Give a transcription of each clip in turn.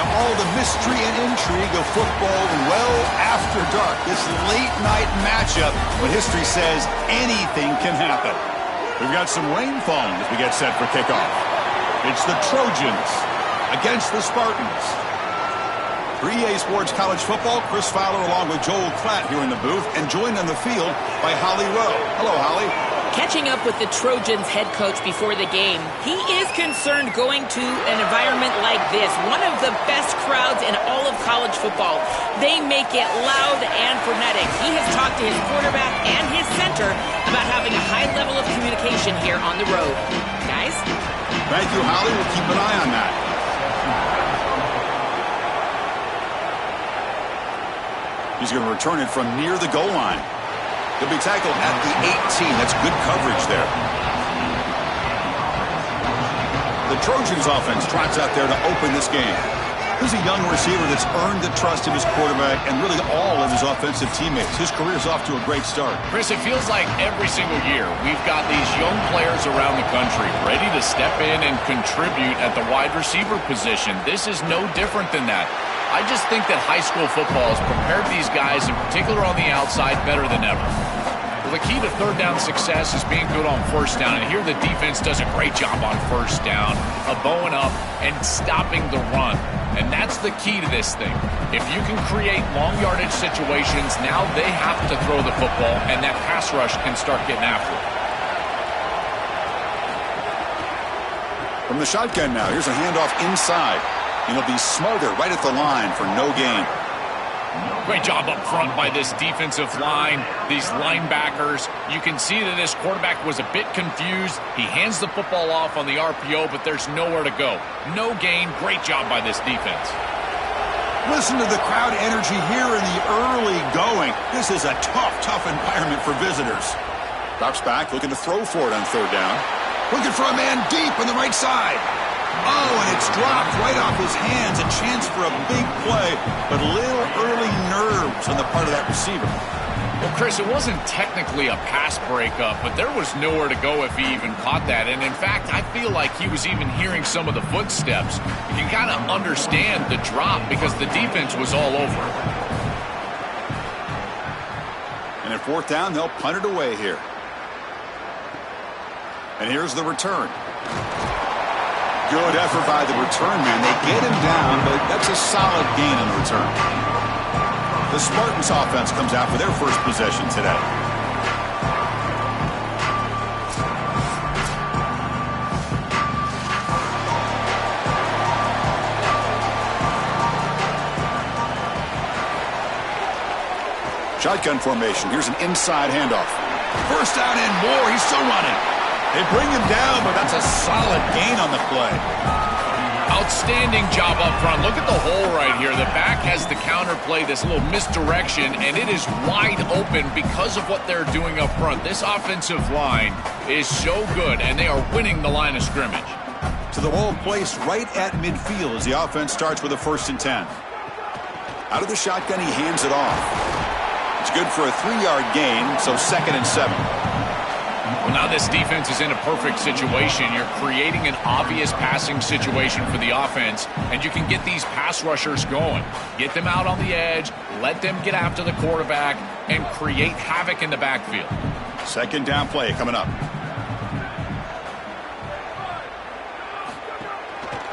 to all the mystery and intrigue of football well after dark. This late-night matchup when history says anything can happen. We've got some rain falling as we get set for kickoff. It's the Trojans against the Spartans. For EA Sports College Football, Chris Fowler along with Joel Klatt here in the booth and joined on the field by Holly Rowe. Hello, Holly. Catching up with the Trojans head coach before the game, he is concerned going to an environment like this, one of the best crowds in all of college football. They make it loud and frenetic. He has talked to his quarterback and his center about having a high level of communication here on the road. Guys? Thank you, Holly. We'll keep an eye on that. He's going to return it from near the goal line. He'll be tackled at the 18. That's good coverage there. The Trojans offense trots out there to open this game. He's a young receiver that's earned the trust of his quarterback and really all of his offensive teammates. His career's off to a great start. Chris, it feels like every single year we've got these young players around the country ready to step in and contribute at the wide receiver position. This is no different than that. I just think that high school football has prepared these guys, in particular on the outside, better than ever. Well, the key to third down success is being good on first down, and here the defense does a great job on first down of bowing up and stopping the run. And that's the key to this thing. If you can create long yardage situations, now they have to throw the football, and that pass rush can start getting after it. From the shotgun now, here's a handoff inside. And he'll be smothered right at the line for no gain. Great job up front by this defensive line, these linebackers. You can see that this quarterback was a bit confused. He hands the football off on the RPO, but there's nowhere to go. No gain. Great job by this defense. Listen to the crowd energy here in the early going. This is a tough environment for visitors. Drops back, looking to throw for it on third down. Looking for a man deep on the right side. Oh, and it's dropped right off his hands. A chance for a big play, but little early nerves on the part of that receiver. Well, Chris, it wasn't technically a pass breakup, but there was nowhere to go if he even caught that. And, in fact, I feel like he was even hearing some of the footsteps. You can kind of understand the drop because the defense was all over it. And at fourth down, they'll punt it away here. And here's the return. Good effort by the return man. They get him down, but that's a solid gain on the return. The Spartans offense comes out for their first possession today. Shotgun formation. Here's an inside handoff. First down and more. He's still running. They bring him down, but that's a solid gain on the play. Outstanding job up front. Look at the hole right here. The back has the counter play, this little misdirection, and it is wide open because of what they're doing up front. This offensive line is so good, and they are winning the line of scrimmage. To the ball placed right at midfield as the offense starts with a 1st and 10. Out of the shotgun, he hands it off. It's good for a 3-yard gain, so 2nd and 7. Well, now this defense is in a perfect situation. You're creating an obvious passing situation for the offense, and you can get these pass rushers going. Get them out on the edge, let them get after the quarterback, and create havoc in the backfield. 2nd down play coming up.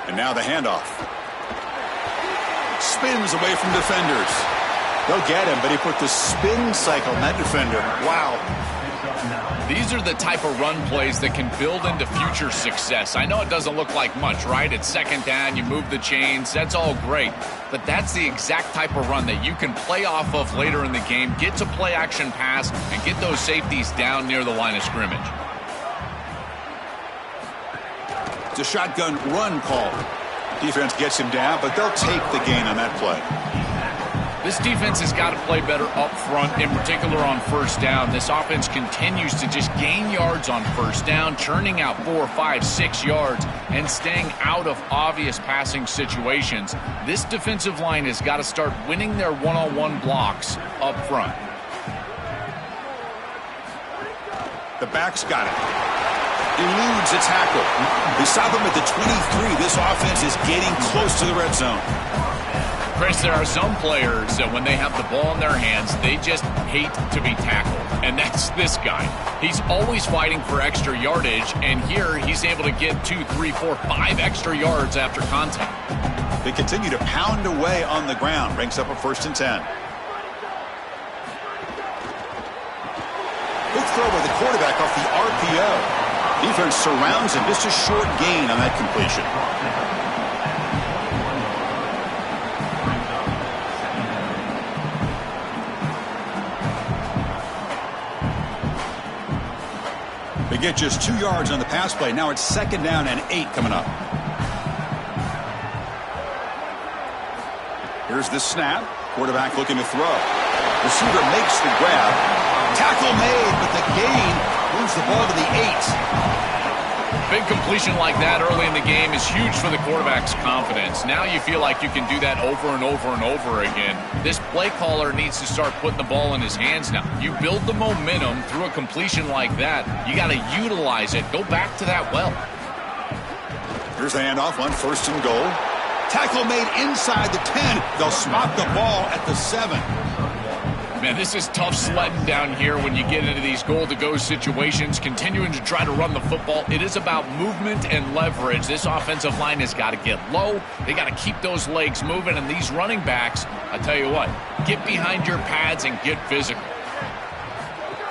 And now the handoff. Spins away from defenders. They'll get him, but he put the spin cycle on that defender. Wow. These are the type of run plays that can build into future success. I know it doesn't look like much, right? It's 2nd down, you move the chains, that's all great. But that's the exact type of run that you can play off of later in the game, get to play action pass, and get those safeties down near the line of scrimmage. It's a shotgun run call. Defense gets him down, but they'll take the gain on that play. This defense has got to play better up front, in particular on first down. This offense continues to just gain yards on first down, churning out 4, 5, 6 yards, and staying out of obvious passing situations. This defensive line has got to start winning their one-on-one blocks up front. The back's got it. eludes a tackle. They stop him at the 23. This offense is getting close to the red zone. Chris, there are some players that when they have the ball in their hands, they just hate to be tackled. And that's this guy. He's always fighting for extra yardage, and here he's able to get 2, 3, 4, 5 extra yards after contact. They continue to pound away on the ground. Brings up a 1st and 10. Good throw by the quarterback off the RPO. Defense surrounds him. Just a short gain on that completion. They get just 2 yards on the pass play. Now it's 2nd down and 8 coming up. Here's the snap. Quarterback looking to throw. Receiver makes the grab. Tackle made, but the gain moves the ball to the 8. Big completion like that early in the game is huge for the quarterback's confidence. Now you feel like you can do that over and over and over again. This play caller needs to start putting the ball in his hands now. You build the momentum through a completion like that. You got to utilize it. Go back to that well. Here's the handoff on 1st and goal. Tackle made inside the 10. They'll spot the ball at the 7. Man, this is tough sledding down here when you get into these goal-to-go situations, continuing to try to run the football. It is about movement and leverage. This offensive line has got to get low. They got to keep those legs moving, and these running backs, I tell you what, get behind your pads and get physical.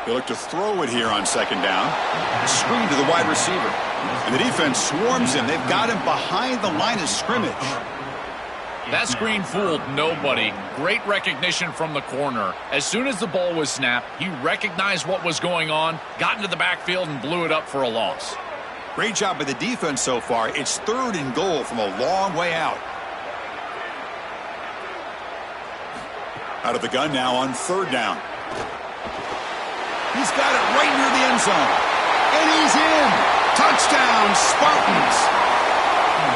They look to throw it here on 2nd down. Screen to the wide receiver. And the defense swarms him. They've got him behind the line of scrimmage. That screen fooled nobody. Great recognition from the corner. As soon as the ball was snapped, he recognized what was going on, got into the backfield, and blew it up for a loss. Great job by the defense so far. It's 3rd and goal from a long way out. Out of the gun now on 3rd down. He's got it right near the end zone. And he's in. Touchdown, Spartans.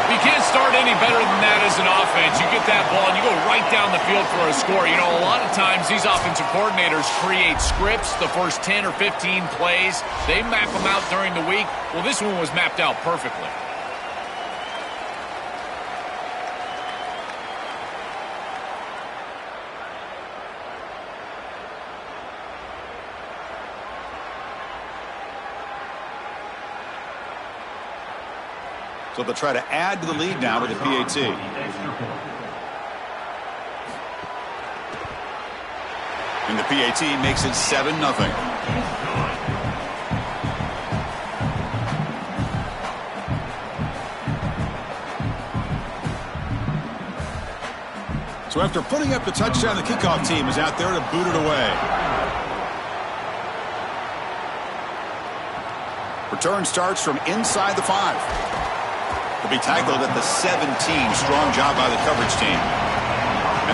You can't start any better than that as an offense. You get that ball and you go right down the field for a score. You know, a lot of times these offensive coordinators create scripts, the first 10 or 15 plays. They map them out during the week. Well, this one was mapped out perfectly. So they'll try to add to the lead now with the PAT. And the PAT makes it 7-0. So after putting up the touchdown, the kickoff team is out there to boot it away. Return starts from inside the 5. To be tackled at the 17. Strong job by the coverage team.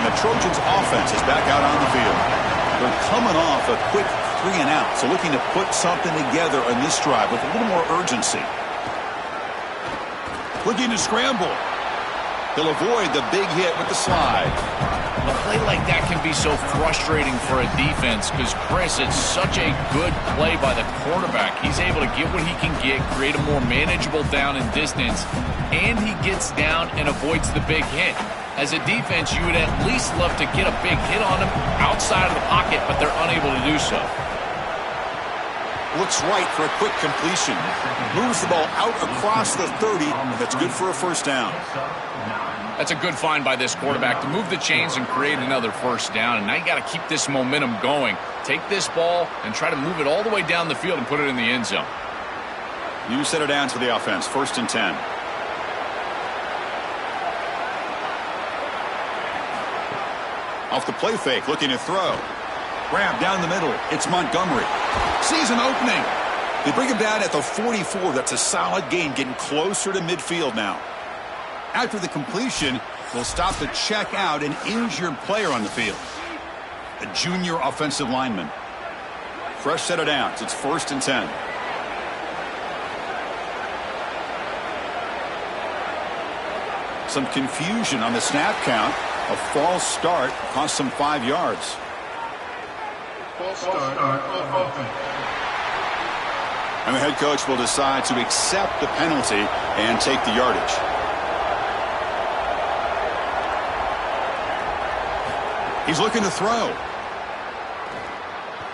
And the Trojans offense is back out on the field. They're coming off a quick 3 and out. So looking to put something together on this drive with a little more urgency. Looking to scramble. He'll avoid the big hit with the slide. A play like that can be so frustrating for a defense because, Chris, it's such a good play by the quarterback. He's able to get what he can get, create a more manageable down and distance, and he gets down and avoids the big hit. As a defense, you would at least love to get a big hit on him outside of the pocket, but they're unable to do so. Looks right for a quick completion. Moves the ball out across the 30. That's good for a 1st down. That's a good find by this quarterback to move the chains and create another 1st down. And now you got to keep this momentum going. Take this ball and try to move it all the way down the field and put it in the end zone. New set of downs for the offense. 1st and 10. Off the play fake, looking to throw. Grab down the middle. It's Montgomery. Sees an opening. They bring him down at the 44. That's a solid gain, getting closer to midfield now. After the completion, they'll stop to check out an injured player on the field. A junior offensive lineman. Fresh set of downs. It's 1st and 10. Some confusion on the snap count. A false start cost them 5 yards. And the head coach will decide to accept the penalty and take the yardage. He's looking to throw.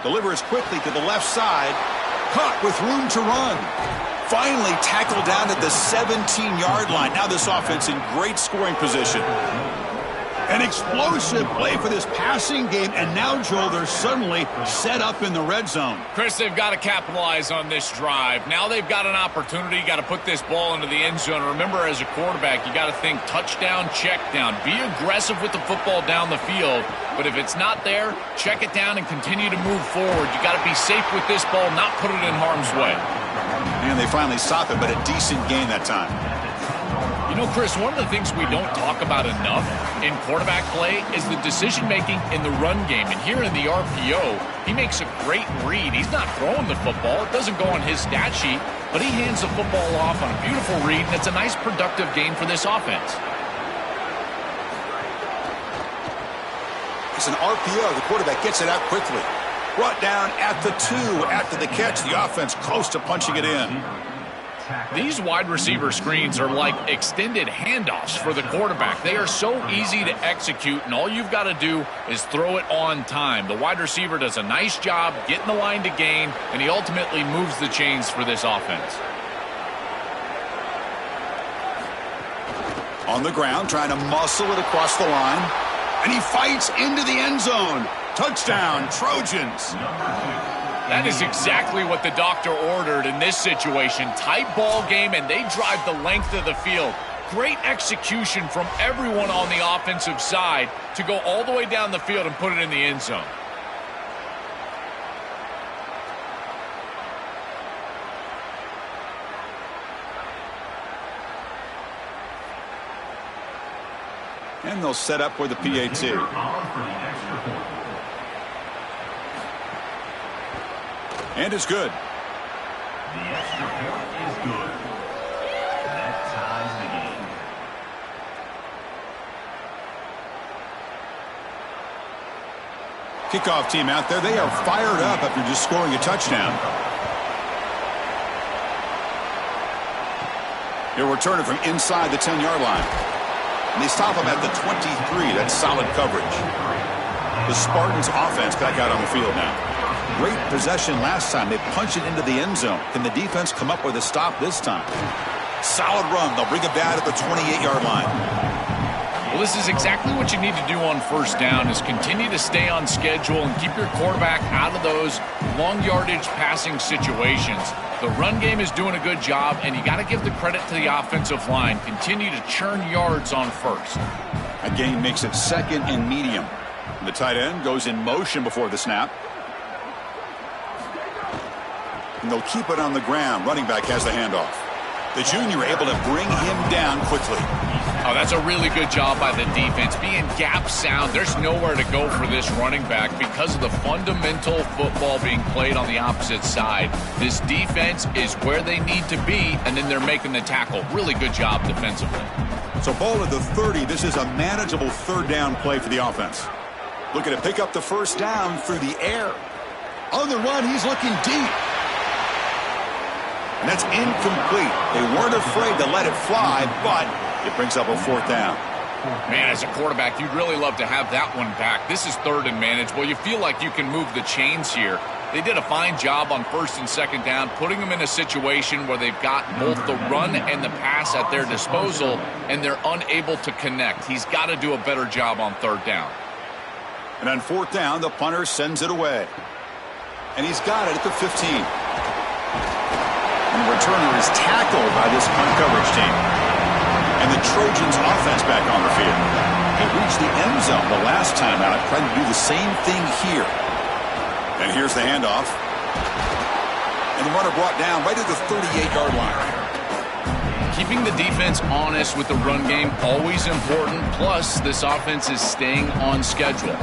Delivers quickly to the left side. Caught with room to run. Finally tackled down at the 17-yard line. Now this offense in great scoring position. An explosive play for this passing game, and now, Joel, they're suddenly set up in the red zone. Chris, they've got to capitalize on this drive. Now they've got an opportunity. You got to put this ball into the end zone. Remember, as a quarterback, you got to think touchdown, check down. Be aggressive with the football down the field, but if it's not there, check it down and continue to move forward. You got to be safe with this ball, not put it in harm's way. And they finally stop it, but a decent gain that time. You know, Chris, one of the things we don't talk about enough in quarterback play is the decision-making in the run game. And here in the RPO, he makes a great read. He's not throwing the football. It doesn't go on his stat sheet, but he hands the football off on a beautiful read, and it's a nice, productive game for this offense. It's an RPO. The quarterback gets it out quickly. Brought down at the 2 after the catch. The offense close to punching it in. These wide receiver screens are like extended handoffs for the quarterback. They are so easy to execute, and all you've got to do is throw it on time. The wide receiver does a nice job getting the line to gain, and he ultimately moves the chains for this offense. On the ground, trying to muscle it across the line. And he fights into the end zone. Touchdown, Trojans. That is exactly what the doctor ordered in this situation. Tight ball game, and they drive the length of the field. Great execution from everyone on the offensive side to go all the way down the field and put it in the end zone. And they'll set up for the PAT. And it's good. The extra point is good. That ties the game. Kickoff team out there. They are fired up after just scoring a touchdown. He'll return it from inside the 10-yard line. And they stop him at the 23. That's solid coverage. The Spartans offense back out on the field now. Great possession last time. They punch it into the end zone. Can the defense come up with a stop this time? Solid run. They'll bring it down at the 28-yard line. Well, this is exactly what you need to do on first down, is continue to stay on schedule and keep your quarterback out of those long yardage passing situations. The run game is doing a good job, and you got to give the credit to the offensive line. Continue to churn yards on first. A gain makes it second and medium. The tight end goes in motion before the snap. And they'll keep it on the ground. Running back has the handoff. The junior able to bring him down quickly. Oh, that's a really good job by the defense. Being gap sound, there's nowhere to go for this running back because of the fundamental football being played on the opposite side. This defense is where they need to be, and then they're making the tackle. Really good job defensively. So ball at the 30. This is a manageable third down play for the offense. Looking to pick up the first down through the air. On the run, he's looking deep. And that's incomplete. They weren't afraid to let it fly, but it brings up a fourth down. Man, as a quarterback, you'd really love to have that one back. This is third and manageable. You feel like you can move the chains here. They did a fine job on first and second down, putting them in a situation where they've got both the run and the pass at their disposal, and they're unable to connect. He's got to do a better job on third down. And on fourth down, the punter sends it away. And he's got it at the 15. And the returner is tackled by this punt coverage team. And the Trojans offense back on the field. They reached the end zone the last time out, trying to do the same thing here. And here's the handoff. And the runner brought down right at the 38-yard line. Keeping the defense honest with the run game, always important. Plus, this offense is staying on schedule.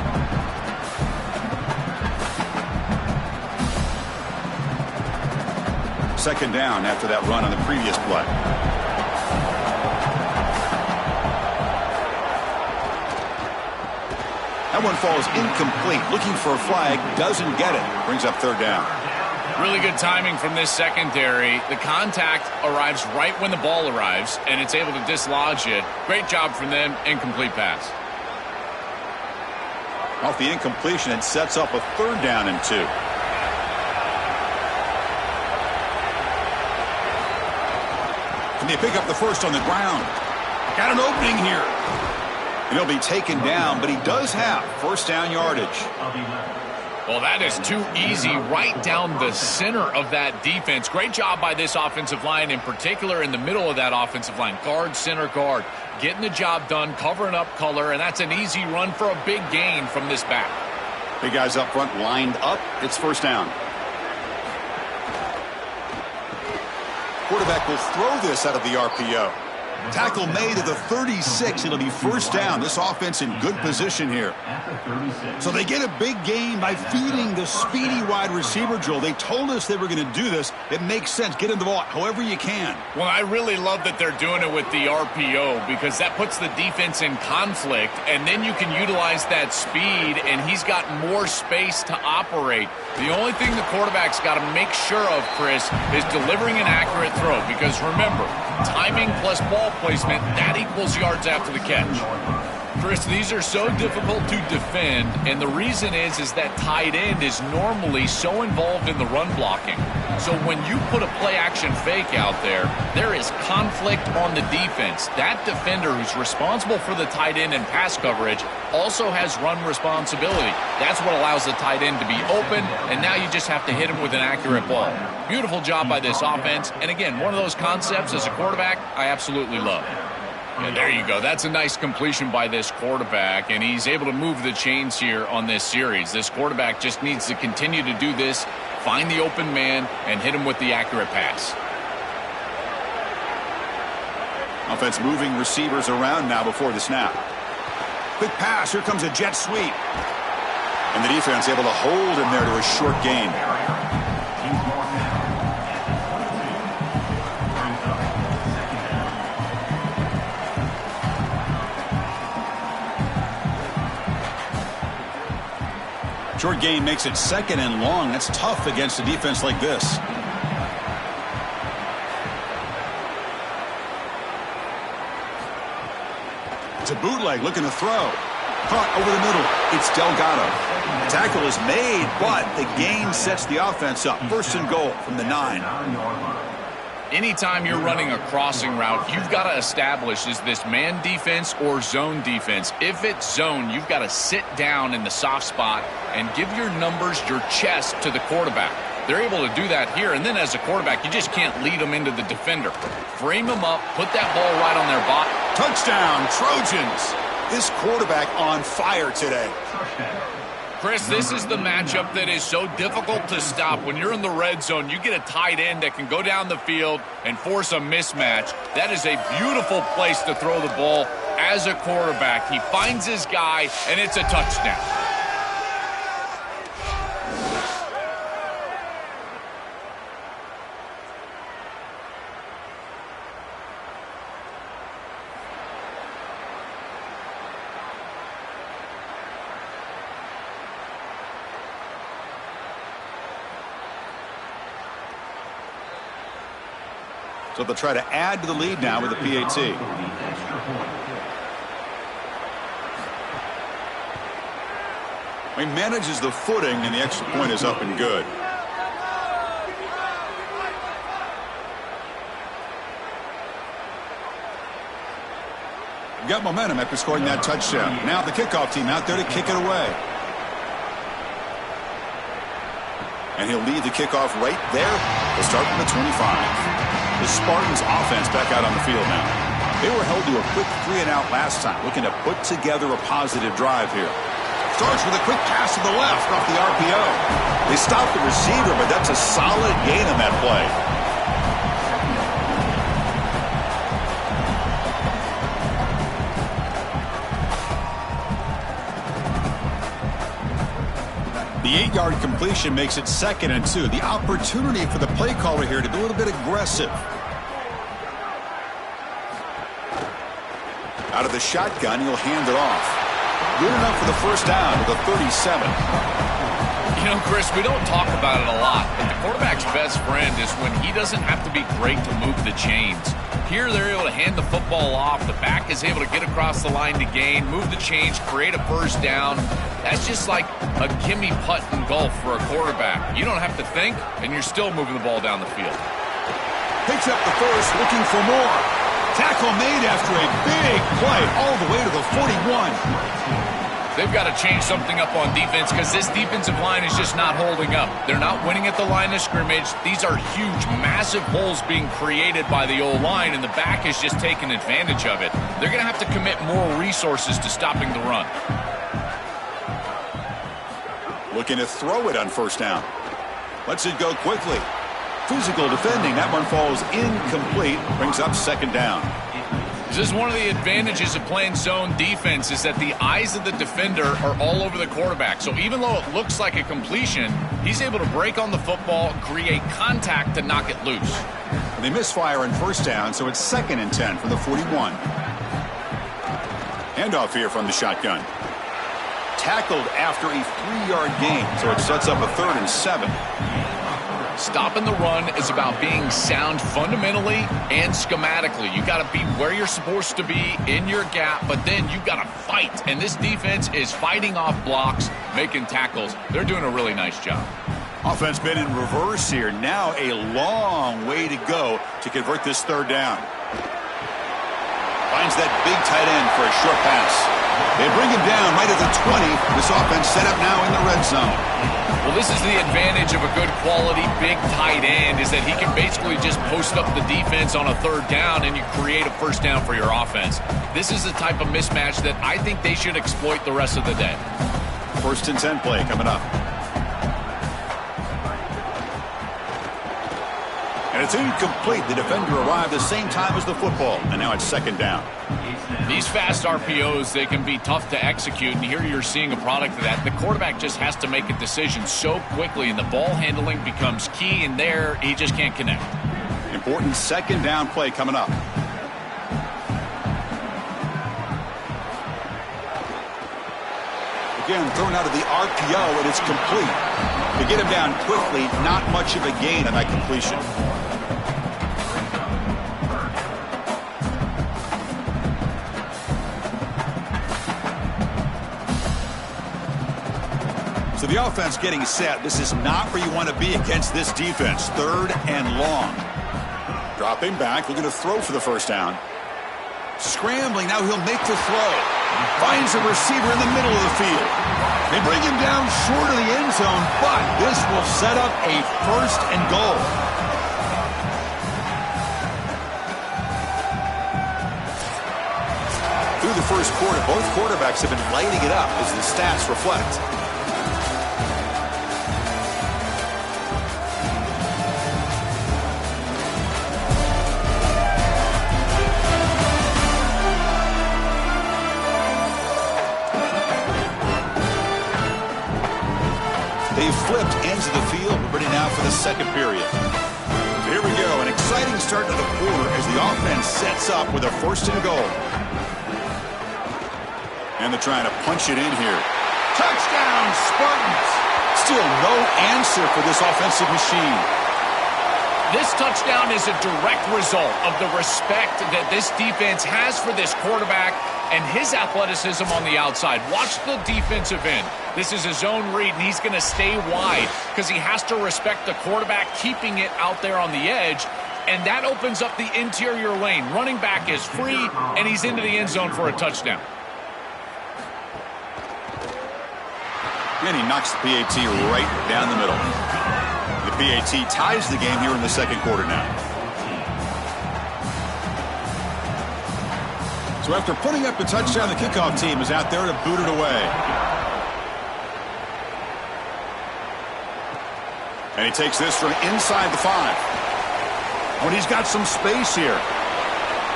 Second down after that run on the previous play. That one falls incomplete. Looking for a flag, doesn't get it. Brings up third down. Really good timing from this secondary. The contact arrives right when the ball arrives, and it's able to dislodge it. Great job from them. Incomplete pass. Off the incompletion, it sets up a 3rd down and 2. Can they pick up the first on the ground? Got an opening here. And he'll be taken down, but he does have 1st down yardage. Well, that is too easy right down the center of that defense. Great job by this offensive line, in particular in the middle of that offensive line. Guard, center, guard. Getting the job done, covering up color, and that's an easy run for a big gain from this back. Big guys up front lined up. It's 1st down. Quarterback will throw this out of the RPO. Tackle made at the 36. It'll be 1st down. This offense in good position here. So they get a big gain by feeding the speedy wide receiver drill. They told us they were going to do this. It makes sense. Get in the ball however you can. Well, I really love that they're doing it with the RPO because that puts the defense in conflict, and then you can utilize that speed, and he's got more space to operate. The only thing the quarterback's got to make sure of, Chris, is delivering an accurate throw because, remember, timing plus ball placement, that equals yards after the catch. Chris, these are so difficult to defend, and the reason is that tight end is normally so involved in the run blocking. So when you put a play-action fake out there, there is conflict on the defense. That defender who's responsible for the tight end and pass coverage also has run responsibility. That's what allows the tight end to be open, and now you just have to hit him with an accurate ball. Beautiful job by this offense, and again, one of those concepts as a quarterback I absolutely love. And there you go. That's a nice completion by this quarterback, and he's able to move the chains here on this series. This quarterback just needs to continue to do this, find the open man, and hit him with the accurate pass. Offense moving receivers around now before the snap. Quick pass. Here comes a jet sweep. And the defense able to hold him there to a short gain. Short gain makes it 2nd and long. That's tough against a defense like this. It's a bootleg looking to throw. Caught over the middle. It's Delgado. The tackle is made, but the gain sets the offense up. 1st and goal from the 9. Anytime you're running a crossing route, you've got to establish, is this man defense or zone defense? If it's zone, you've got to sit down in the soft spot and give your numbers, your chest to the quarterback. They're able to do that here, and then as a quarterback, you just can't lead them into the defender. Frame them up, put that ball right on their body. Touchdown, Trojans. This quarterback on fire today. Chris, this is the matchup that is so difficult to stop. When you're in the red zone, you get a tight end that can go down the field and force a mismatch. That is a beautiful place to throw the ball as a quarterback. He finds his guy, and it's a touchdown. So they'll try to add to the lead now with a PAT. He manages the footing, and the extra point is up and good. Got momentum after scoring that touchdown. Now the kickoff team out there to kick it away. And he'll lead the kickoff right there. They'll start from the 25. The Spartans offense back out on the field now. They were held to a quick 3-and-out last time, looking to put together a positive drive here. Starts with a quick pass to the left off the RPO. They stop the receiver, but that's a solid gain on that play. The 8-yard completion makes it 2nd and 2. The opportunity for the play caller here to be a little bit aggressive. Out of the shotgun, he'll hand it off. Good enough for the 1st down to the 37. You know, Chris, we don't talk about it a lot, but the quarterback best friend is when he doesn't have to be great to move the chains. Here they're able to hand the football off. The back is able to get across the line to gain, move the chains, create a first down. That's just like a gimme putt in golf for a quarterback. You don't have to think, and you're still moving the ball down the field. Picks up the first, looking for more. Tackle made after a big play all the way to the 41. They've got to change something up on defense because this defensive line is just not holding up. They're not winning at the line of scrimmage. These are huge, massive holes being created by the O-line, and the back is just taking advantage of it. They're going to have to commit more resources to stopping the run. Looking to throw it on first down. Lets it go quickly. Physical defending. That one falls incomplete. Brings up second down. This is one of the advantages of playing zone defense is that the eyes of the defender are all over the quarterback. So even though it looks like a completion, he's able to break on the football and create contact to knock it loose. They misfire on first down, so it's 2nd and 10 from the 41. Handoff here from the shotgun. Tackled after a 3-yard gain, so it sets up a 3rd and 7. Stopping the run is about being sound fundamentally and schematically. You got to be where you're supposed to be in your gap, but then you got to fight. And this defense is fighting off blocks, making tackles. They're doing a really nice job. Offense been in reverse here. Now a long way to go to convert this 3rd down. Finds that big tight end for a short pass. They bring him down right at the 20. This offense set up now in the red zone. Well, this is the advantage of a good quality big tight end is that he can basically just post up the defense on a 3rd down and you create a first down for your offense. This is the type of mismatch that I think they should exploit the rest of the day. 1st and 10 play coming up. And it's incomplete. The defender arrived the same time as the football, and now it's 2nd down. These fast RPOs, they can be tough to execute, and here you're seeing a product of that. The quarterback just has to make a decision so quickly, and the ball handling becomes key, and there he just can't connect. Important 2nd down play coming up. Again, thrown out of the RPO, and it's complete. To get him down quickly, not much of a gain on that completion. So the offense getting set. This is not where you want to be against this defense. 3rd and long. Dropping back, looking to throw for the first down. Scrambling, now he'll make the throw. Finds a receiver in the middle of the field. They bring him down short of the end zone, but this will set up a 1st and goal. Through the first quarter, both quarterbacks have been lighting it up as the stats reflect. They've flipped ends of the field. We're ready now for the 2nd period. So here we go. An exciting start to the quarter as the offense sets up with a 1st and goal. And they're trying to punch it in here. Touchdown, Spartans! Still no answer for this offensive machine. This touchdown is a direct result of the respect that this defense has for this quarterback and his athleticism on the outside. Watch the defensive end. This is a zone read, and he's going to stay wide because he has to respect the quarterback keeping it out there on the edge, and that opens up the interior lane. Running back is free, and he's into the end zone for a touchdown. And he knocks the PAT right down the middle. The PAT ties the game here in the 2nd quarter now. So after putting up the touchdown, the kickoff team is out there to boot it away. And he takes this from inside the 5. When he's got some space here.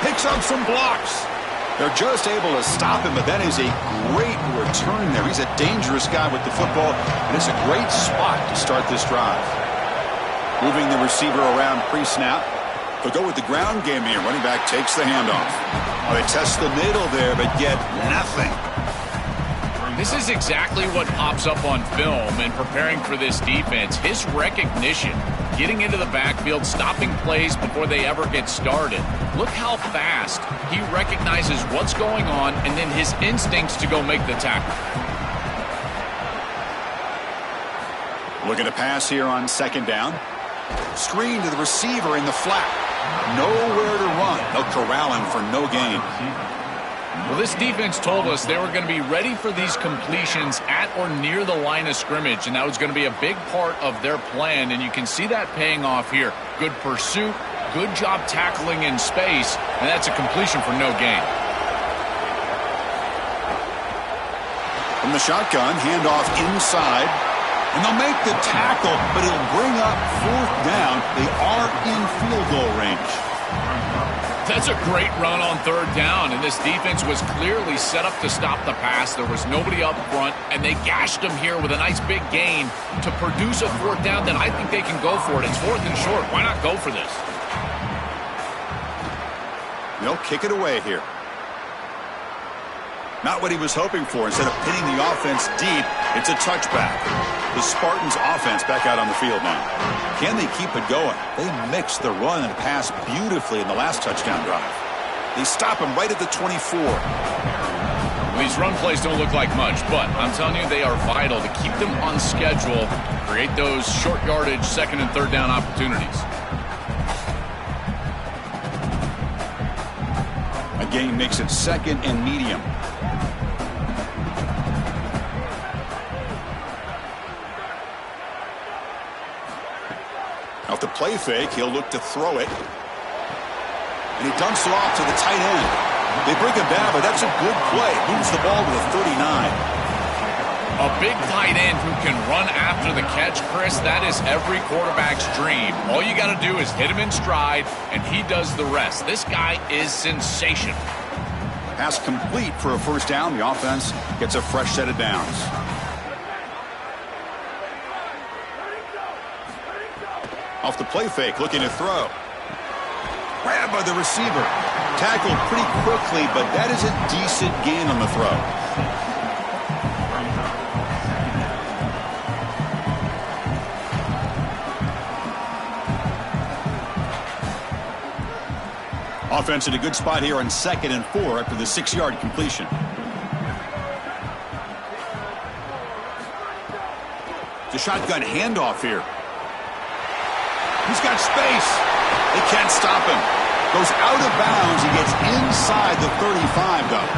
Picks up some blocks. They're just able to stop him, but that is a great return there. He's a dangerous guy with the football, and it's a great spot to start this drive. Moving the receiver around pre-snap. They'll go with the ground game here. Running back takes the handoff. Well, they test the middle there, but get nothing. This is exactly what pops up on film in preparing for this defense. His recognition. getting into the backfield, stopping plays before they ever get started. Look how fast he recognizes what's going on and then his instincts to go make the tackle. Look at the pass here on second down. Screen to the receiver in the flat. Nowhere to run. They'll corral him for no gain. Well, this defense told us they were going to be ready for these completions at or near the line of scrimmage, and that was going to be a big part of their plan, and you can see that paying off here. Good pursuit, good job tackling in space, and that's a completion for no gain. From the shotgun, handoff inside, and they'll make the tackle, but it'll bring up fourth down. They are in field goal range. That's a great run on third down, and this defense was clearly set up to stop the pass. There was nobody up front, and they gashed them here with a nice big gain to produce a fourth down that I think they can go for it. It's fourth and short. Why not go for this? They'll kick it away here. Not what he was hoping for. Instead of pinning the offense deep, it's a touchback. The Spartans' offense back out on the field now. Can they keep it going? They mixed the run and pass beautifully in the last touchdown drive. They stop him right at the 24. These run plays don't look like much, but I'm telling you, they are vital to keep them on schedule, create those short yardage second and third down opportunities. A gain makes it second and medium. Off the play fake, he'll look to throw it. And he dumps it off to the tight end. They bring him down, but that's a good play. Moves the ball to the 39. A big tight end who can run after the catch, Chris, that is every quarterback's dream. All you got to do is hit him in stride, and he does the rest. This guy is sensational. Pass complete for a first down. The offense gets a fresh set of downs. Off the play fake, looking to throw. Grabbed by the receiver. Tackled pretty quickly, but that is a decent gain on the throw. Offense in a good spot here on 2nd and 4 after the 6-yard completion. The shotgun handoff here. He's got space. They can't stop him. Goes out of bounds. He gets inside the 35, though.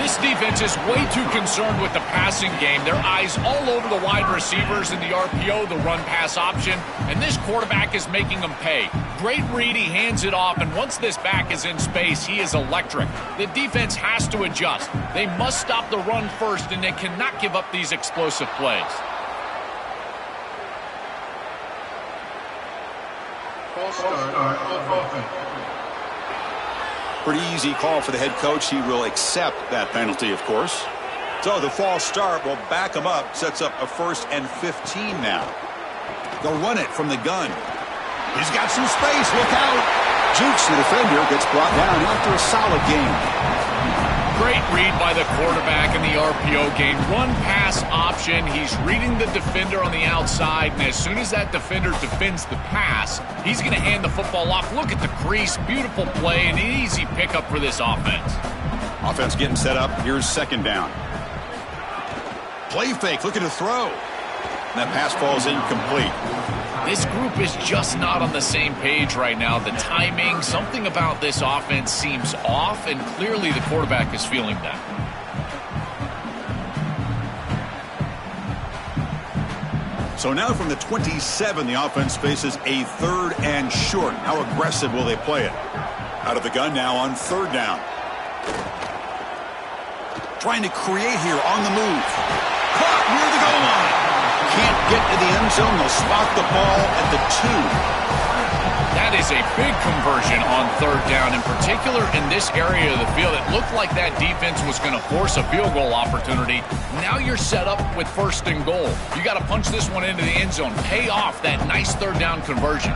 This defense is way too concerned with the passing game. Their eyes all over the wide receivers in the RPO, the run-pass option, and this quarterback is making them pay. Great read, he hands it off, and once this back is in space, he is electric. The defense has to adjust. They must stop the run first, and they cannot give up these explosive plays. Pretty easy call for the head coach. He will accept that penalty, of course. So the false start will back him up. Sets up a 1st and 15 now. They'll run it from the gun. He's got some space. Look out. Jenks, the defender, gets brought down after a solid game. Great read by the quarterback in the RPO game. Run-pass option. He's reading the defender on the outside, and as soon as that defender defends the pass, he's going to hand the football off. Look at the crease. Beautiful play, and an easy pickup for this offense. Offense getting set up. Here's 2nd down. Play fake, looking to throw. And that pass falls incomplete. This group is just not on the same page right now. The timing, something about this offense seems off, and clearly the quarterback is feeling that. So now from the 27, the offense faces a 3rd and short. How aggressive will they play it? Out of the gun now on 3rd down. Trying to create here on the move. Caught near the goal line. Can't get to the end zone. They'll spot the ball at the 2. That is a big conversion on 3rd down, in particular in this area of the field. It looked like that defense was going to force a field goal opportunity. Now you're set up with 1st and goal. You got to punch this one into the end zone. Pay off that nice 3rd down conversion.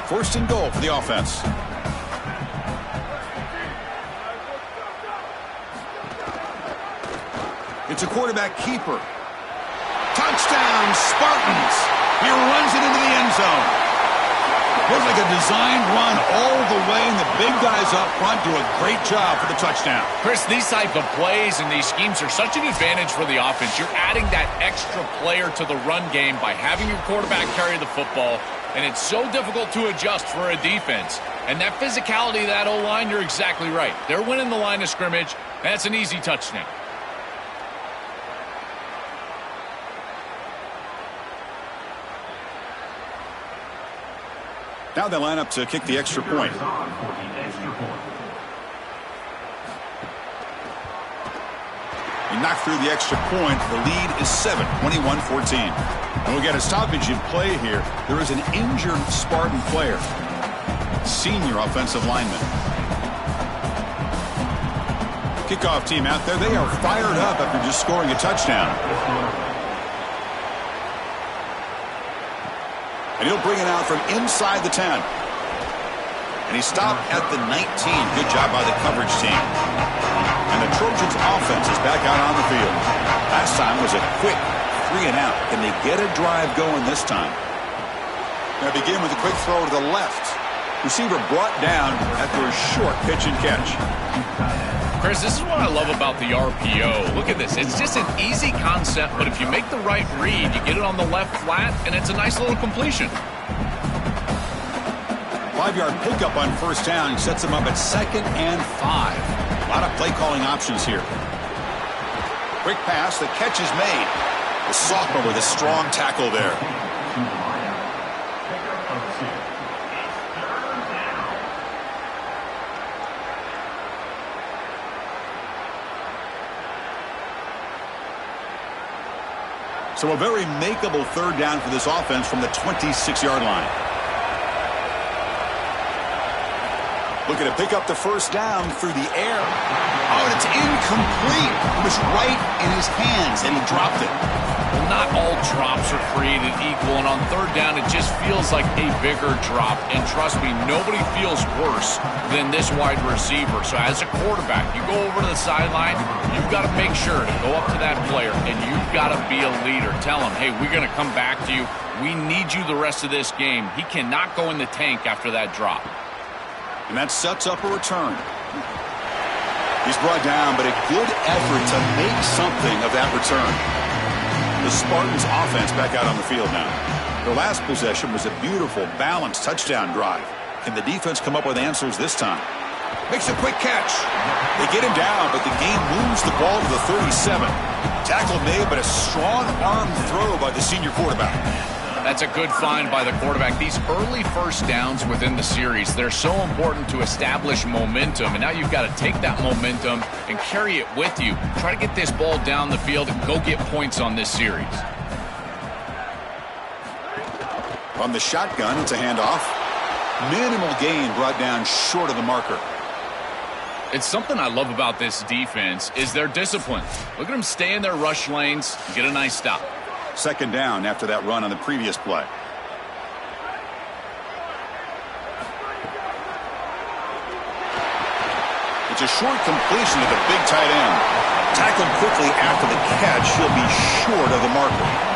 1st and goal for the offense. It's a quarterback keeper. Touchdown, Spartans. He runs it into the end zone. Looked like a designed run all the way, and the big guys up front do a great job for the touchdown. Chris, these type of plays and these schemes are such an advantage for the offense. You're adding that extra player to the run game by having your quarterback carry the football, and it's so difficult to adjust for a defense. And that physicality of that O-line, you're exactly right. They're winning the line of scrimmage. That's an easy touchdown. Now they line up to kick the extra point. He knocked through the extra point. The lead is 7, 21-14. And we got a stoppage in play here. There is an injured Spartan player. Senior offensive lineman. Kickoff team out there. They are fired up after just scoring a touchdown. And he'll bring it out from inside the 10. And he stopped at the 19. Good job by the coverage team. And the Trojans offense is back out on the field. Last time was a quick 3 and out. Can they get a drive going this time? Going to begin with a quick throw to the left. Receiver brought down after a short pitch and catch. Chris, this is what I love about the RPO. Look at this. It's just an easy concept, but if you make the right read, you get it on the left flat, and it's a nice little completion. 5-yard pickup on first down. He sets him up at 2nd and 5. A lot of play calling options here. Quick pass. The catch is made. The sophomore with a strong tackle there. So a very makeable third down for this offense from the 26-yard line. Looking to pick up the first down through the air. Oh, and it's incomplete. It was right in his hands, and he dropped it. Well, not all drops are created equal, and on third down, it just feels like a bigger drop. And trust me, nobody feels worse than this wide receiver. So as a quarterback, you go over to the sideline, you've got to make sure to go up to that player, and you've got to be a leader. Tell him, hey, we're going to come back to you. We need you the rest of this game. He cannot go in the tank after that drop. And that sets up a return. He's brought down, but a good effort to make something of that return. The Spartans offense back out on the field now. Their last possession was a beautiful, balanced touchdown drive. Can the defense come up with answers this time? Makes a quick catch. They get him down, but the game moves the ball to the 37. Tackle made, but a strong arm throw by the senior quarterback. That's a good find by the quarterback. These early first downs within the series, they're so important to establish momentum. And now you've got to take that momentum and carry it with you. Try to get this ball down the field and go get points on this series. On the shotgun, it's a handoff. Minimal gain brought down short of the marker. It's something I love about this defense is their discipline. Look at them stay in their rush lanes and get a nice stop. 2nd down after that run on the previous play. It's a short completion to the big tight end. Tackled quickly after the catch. He'll be short of the marker.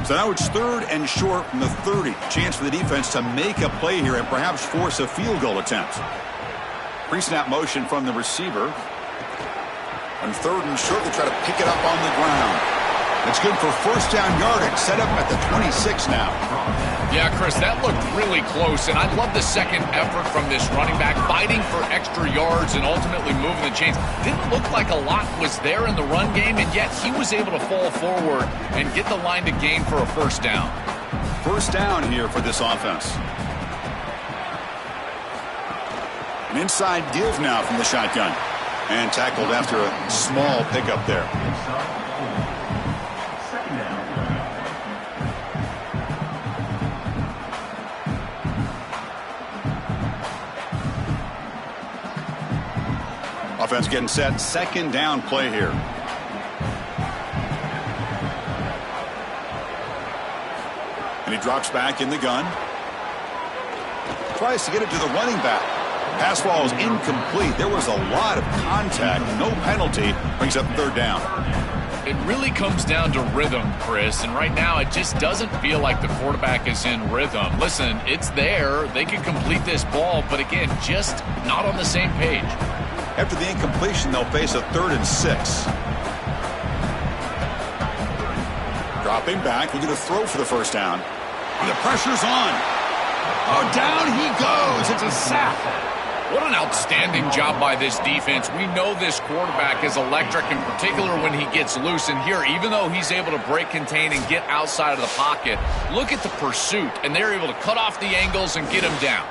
So now it's 3rd and short from the 30. Chance for the defense to make a play here and perhaps force a field goal attempt. Pre-snap motion from the receiver. On 3rd and short, they try to pick it up on the ground. It's good for first down yardage. Set up at the 26 now. Yeah, Chris, that looked really close, and I love the second effort from this running back, fighting for extra yards and ultimately moving the chains. Didn't look like a lot was there in the run game, and yet he was able to fall forward and get the line to gain for a first down. First down here for this offense. An inside give now from the shotgun. And tackled after a small pickup there. Offense getting set. 2nd down play here. And he drops back in the gun. Tries to get it to the running back. Pass ball is incomplete. There was a lot of contact. No penalty. Brings up third down. It really comes down to rhythm, Chris, and right now it just doesn't feel like the quarterback is in rhythm. Listen, it's there. They can complete this ball, but again, just not on the same page. After the incompletion, they'll face a 3rd and 6. Dropping back, looking to throw for the first down. And the pressure's on. Oh, down he goes. It's a sack. What an outstanding job by this defense. We know this quarterback is electric, in particular when he gets loose. And here, even though he's able to break, contain, and get outside of the pocket, look at the pursuit. And they're able to cut off the angles and get him down.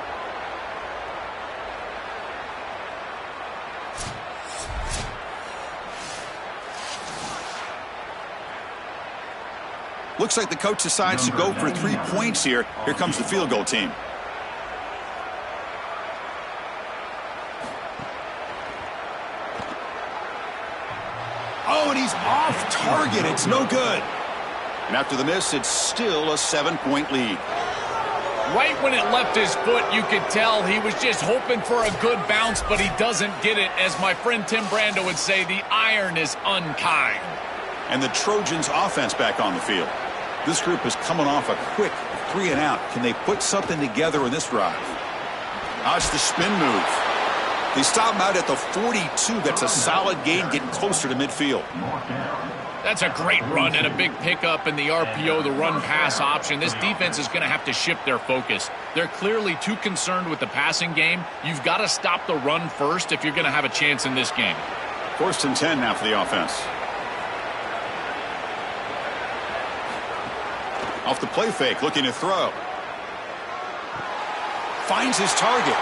Looks like the coach decides to go for 3 points here. Here comes the field goal team. Oh, and he's off target. It's no good. And after the miss, it's still a 7-point lead. Right when it left his foot, you could tell he was just hoping for a good bounce, but he doesn't get it. As my friend Tim Brando would say, the iron is unkind. And the Trojans offense back on the field. This group is coming off a quick 3 and out. Can they put something together in this drive? Now it's the spin move. They stop him out at the 42. That's a solid gain, getting closer to midfield. That's a great run and a big pickup in the RPO, the run-pass option. This defense is going to have to shift their focus. They're clearly too concerned with the passing game. You've got to stop the run first if you're going to have a chance in this game. 1st and 10 now for the offense. Off the play fake, looking to throw. Finds his target.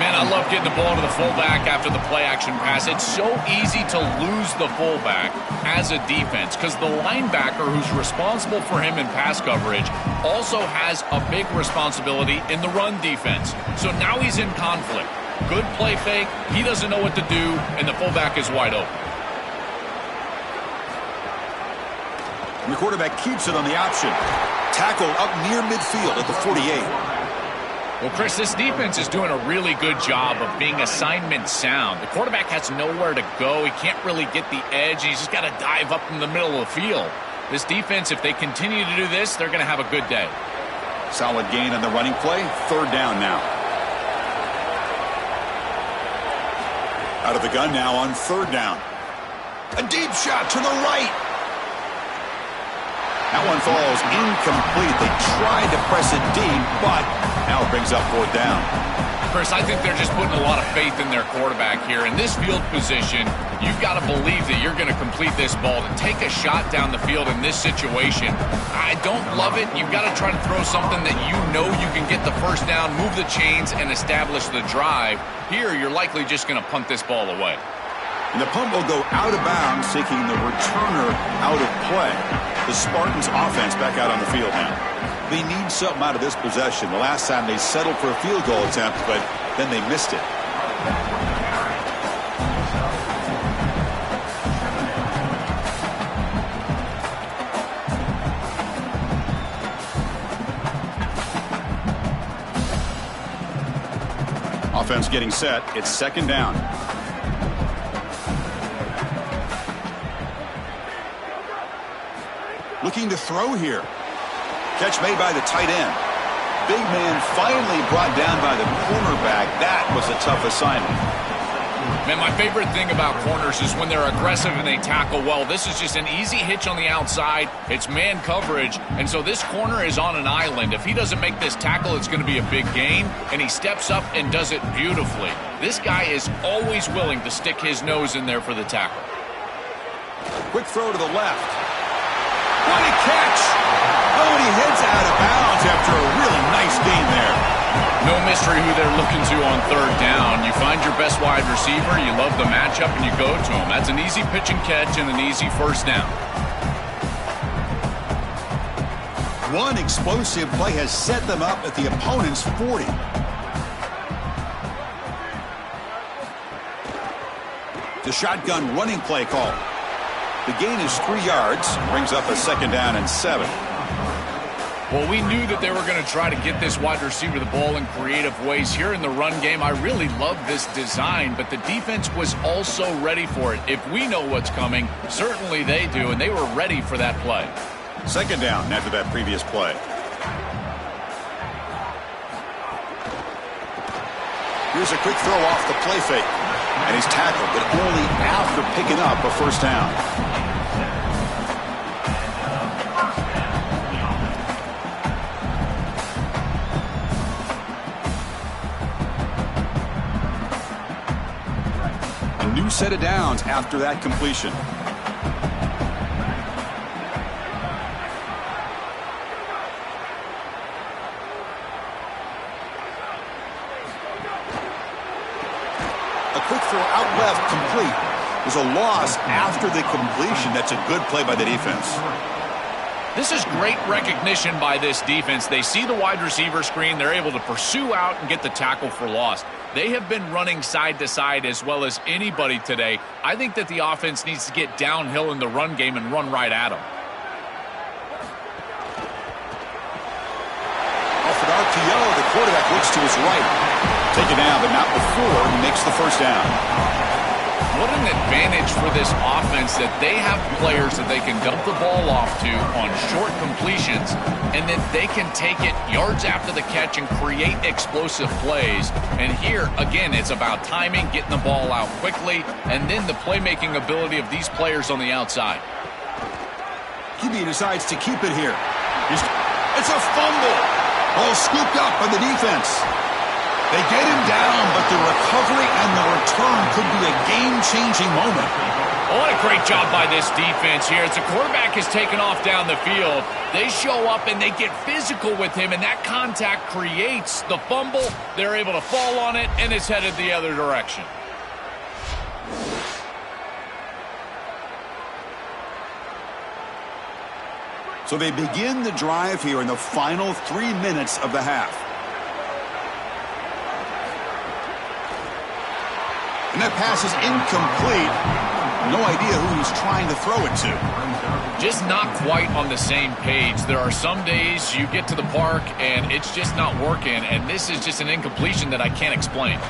Man, I love getting the ball to the fullback after the play-action pass. It's so easy to lose the fullback as a defense because the linebacker who's responsible for him in pass coverage also has a big responsibility in the run defense. So now he's in conflict. Good play fake. He doesn't know what to do, and the fullback is wide open. And the quarterback keeps it on the option. Tackle up near midfield at the 48. Well, Chris, this defense is doing a really good job of being assignment sound. The quarterback has nowhere to go. He can't really get the edge. He's just got to dive up in the middle of the field. This defense, if they continue to do this, they're going to have a good day. Solid gain on the running play. 3rd down now. Out of the gun now on 3rd down. A deep shot to the right. That one falls incomplete. They tried to press it deep, but now it brings up 4th down. Chris, I think they're just putting a lot of faith in their quarterback here. In this field position, you've got to believe that you're going to complete this ball. To take a shot down the field in this situation, I don't love it. You've got to try to throw something that you know you can get the first down, move the chains, and establish the drive. Here, you're likely just going to punt this ball away. And the punt will go out of bounds, taking the returner out of play. The Spartans offense back out on the field now. They need something out of this possession. The last time they settled for a field goal attempt, but then they missed it. Offense getting set. It's 2nd down. Looking to throw here. Catch made by the tight end. Big man finally brought down by the cornerback. That was a tough assignment. Man, my favorite thing about corners is when they're aggressive and they tackle well. This is just an easy hitch on the outside. It's man coverage, and so this corner is on an island. If he doesn't make this tackle, it's going to be a big gain, and he steps up and does it beautifully. This guy is always willing to stick his nose in there for the tackle. Quick throw to the left. What a catch! Oh, and he heads out of bounds after a really nice gain there. No mystery who they're looking to on 3rd down. You find your best wide receiver, you love the matchup, and you go to him. That's an easy pitch and catch and an easy 1st down. One explosive play has set them up at the opponent's 40. The shotgun running play call. The gain is 3 yards, brings up a 2nd down and 7. Well, we knew that they were going to try to get this wide receiver the ball in creative ways here in the run game. I really love this design, but the defense was also ready for it. If we know what's coming, certainly they do, and they were ready for that play. Second down after that previous play. Here's a quick throw off the play fake. And he's tackled, but only after picking up a first down. A new set of downs after that completion. Quick throw out left, complete. There's a loss after the completion. That's a good play by the defense. This is great recognition by this defense. They see the wide receiver screen. They're able to pursue out and get the tackle for loss. They have been running side to side as well as anybody today. I think that the offense needs to get downhill in the run game and run right at them. Off an RPO, the quarterback looks to his right. Taken down, but not before he makes the first down. What an advantage for this offense that they have players that they can dump the ball off to on short completions, and then they can take it yards after the catch and create explosive plays. And here, again, it's about timing, getting the ball out quickly, and then the playmaking ability of these players on the outside. QB decides to keep it here. It's a fumble. Ball scooped up by the defense. They get him down, but the recovery and the return could be a game-changing moment. Oh, what a great job by this defense here. As the quarterback is taken off down the field, they show up and they get physical with him, and that contact creates the fumble. They're able to fall on it, and it's headed the other direction. So they begin the drive here in the final 3 minutes of the half. And that pass is incomplete. No idea who he's trying to throw it to. Just not quite on the same page. There are some days you get to the park and it's just not working, and this is just an incompletion that I can't explain.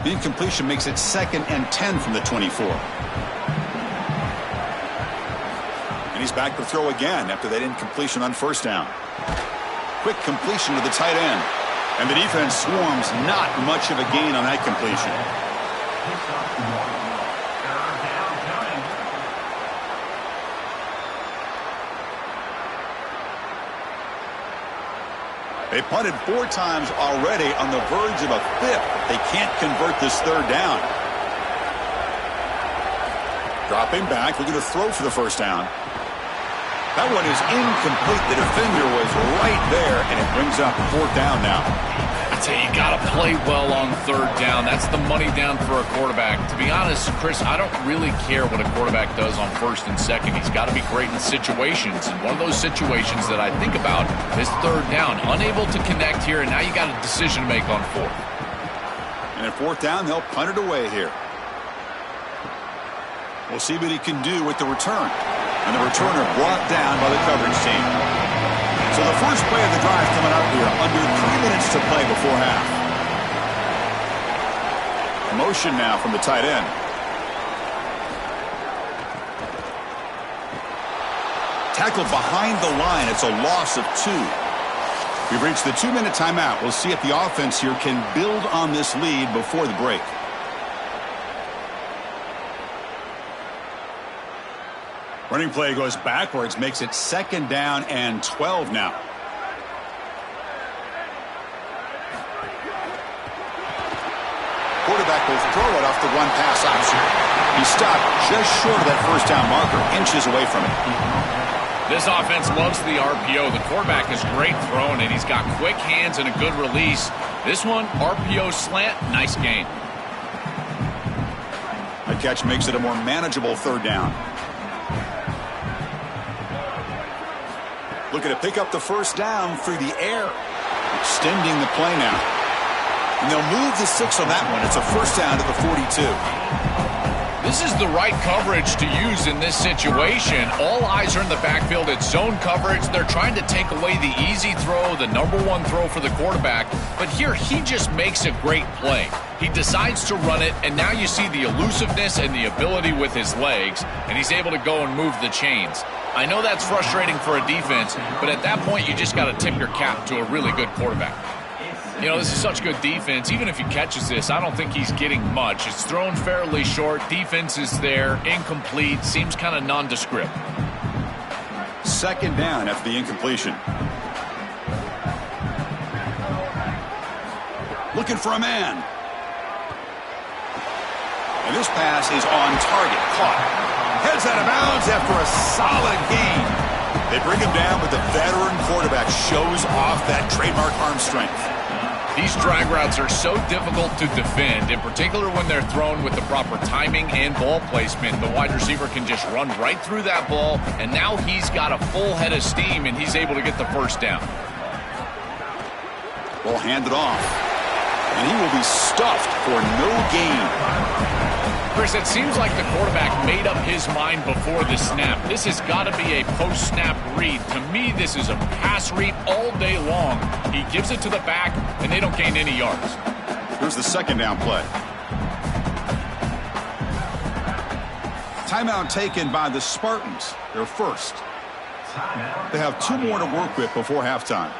The incompletion makes it 2nd and 10 from the 24. And he's back to throw again after that incompletion on first down. Quick completion to the tight end. And the defense swarms, not much of a gain on that completion. They punted 4 times already, on the verge of a 5th. They can't convert this 3rd down. Dropping back, looking to throw for the first down. That one is incomplete. The defender was right there, and it brings up 4th down now. I tell you, you got to play well on 3rd down. That's the money down for a quarterback. To be honest, Chris, I don't really care what a quarterback does on 1st and 2nd. He's got to be great in situations, and one of those situations that I think about is 3rd down. Unable to connect here, and now you got a decision to make on 4th. And at 4th down, they'll punt it away here. We'll see what he can do with the return. And the returner brought down by the coverage team. So the first play of the drive coming up here, under 3 minutes to play before half. Motion now from the tight end. Tackled behind the line. It's a loss of 2. We've reached the 2-minute timeout. We'll see if the offense here can build on this lead before the break. Running play goes backwards, makes it 2nd down and 12 now. Quarterback will throw it off the run-pass option. He stopped just short of that first down marker, inches away from it. This offense loves the RPO. The quarterback is great throwing it. He's got quick hands and a good release. This one, RPO slant, nice gain. The catch makes it a more manageable 3rd down. Looking to pick up the first down through the air. Extending the play now. And they'll move the 6 on that one. It's a first down to the 42. This is the right coverage to use in this situation. All eyes are in the backfield. It's zone coverage. They're trying to take away the easy throw, the #1 throw for the quarterback. But here, he just makes a great play. He decides to run it, and now you see the elusiveness and the ability with his legs, and he's able to go and move the chains. I know that's frustrating for a defense, but at that point, you just got to tip your cap to a really good quarterback. You know, this is such good defense. Even if he catches this, I don't think he's getting much. It's thrown fairly short. Defense is there. Incomplete. Seems kind of nondescript. Second down after the incompletion. Looking for a man. And this pass is on target. Caught. Heads out of bounds after a solid gain. They bring him down, but the veteran quarterback shows off that trademark arm strength. These drag routes are so difficult to defend, in particular when they're thrown with the proper timing and ball placement. The wide receiver can just run right through that ball, and now he's got a full head of steam, and he's able to get the first down. Ball handed off, and he will be stuffed for no gain. Chris, it seems like the quarterback made up his mind before the snap. This has got to be a post-snap read. To me, this is a pass read all day long. He gives it to the back, and they don't gain any yards. Here's the second down play. Timeout taken by the Spartans. Their first. They have 2 more to work with before halftime.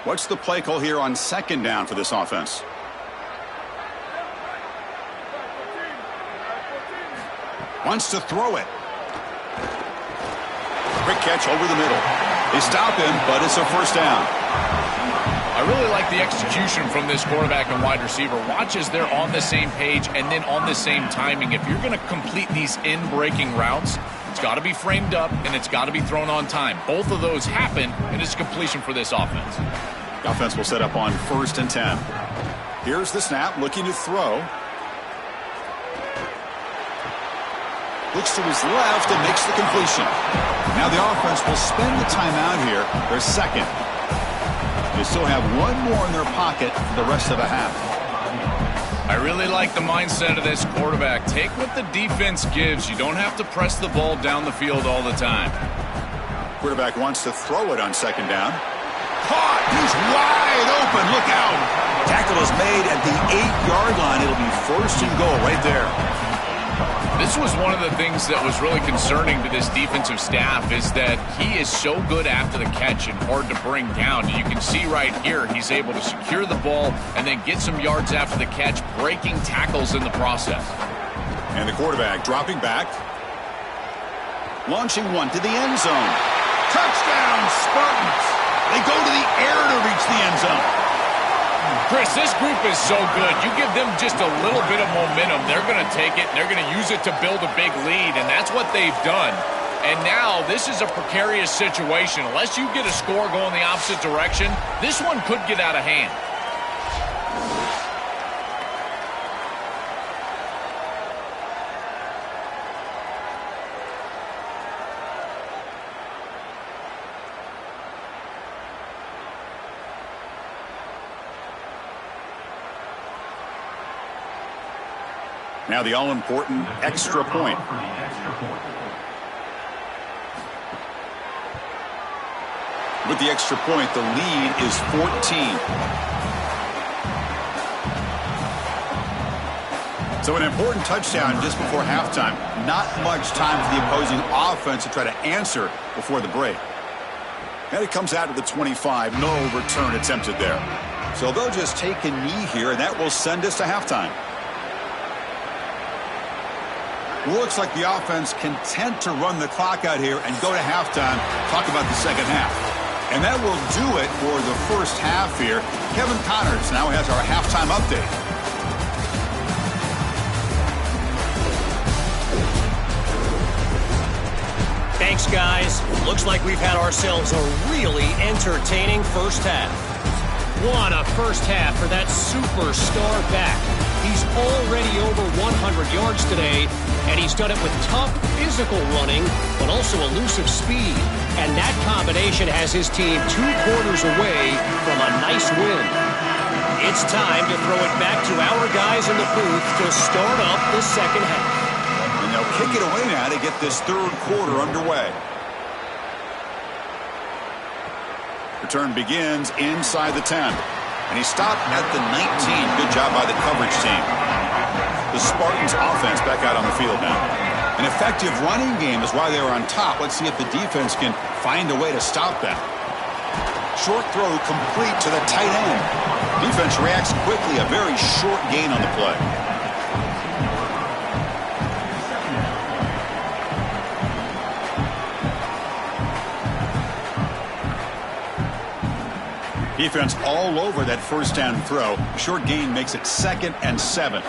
What's the play call here on second down for this offense? Wants to throw it. Quick catch over the middle. They stop him, but it's a first down. I really like the execution from this quarterback and wide receiver. Watch as they're on the same page and then on the same timing. If you're going to complete these in-breaking routes, it's got to be framed up and it's got to be thrown on time. Both of those happen, and it's completion for this offense. The offense will set up on 1st and 10. Here's the snap, looking to throw. Looks to his left and makes the completion. Now the offense will spend the timeout here. Their second. They still have 1 more in their pocket for the rest of the half. I really like the mindset of this quarterback. Take what the defense gives. You don't have to press the ball down the field all the time. Quarterback wants to throw it on second down. Caught! He's wide open. Look out! Tackle is made at the 8-yard line. It'll be 1st and goal right there. This was one of the things that was really concerning to this defensive staff is that he is so good after the catch and hard to bring down. You can see right here he's able to secure the ball and then get some yards after the catch, breaking tackles in the process. And the quarterback dropping back. Launching one to the end zone. Touchdown, Spartans! They go to the air to reach the end zone. Chris, this group is so good. You give them just a little bit of momentum, they're going to take it, and they're going to use it to build a big lead, and that's what they've done. And now this is a precarious situation. Unless you get a score going the opposite direction, this one could get out of hand. Now the all-important extra point. With the extra point, the lead is 14. So an important touchdown just before halftime. Not much time for the opposing offense to try to answer before the break. And it comes out to the 25. No return attempted there. So they'll just take a knee here, and that will send us to halftime. Looks like the offense content to run the clock out here and go to halftime. Talk about the second half. And that will do it for the first half here. Kevin Connors now has our halftime update. Thanks, guys. Looks like we've had ourselves a really entertaining first half. What a first half for that superstar back. He's already over 100 yards today, and he's done it with tough physical running, but also elusive speed. And that combination has his team 2 quarters away from a nice win. It's time to throw it back to our guys in the booth to start up the second half. And they'll kick it away now to get this third quarter underway. Return begins inside the 10. And he stopped at the 19. Good job by the coverage team. The Spartans offense back out on the field now. An effective running game is why they were on top. Let's see if the defense can find a way to stop that. Short throw complete to the tight end. Defense reacts quickly. A very short gain on the play. Defense all over that first down throw. Short gain makes it 2nd and 7.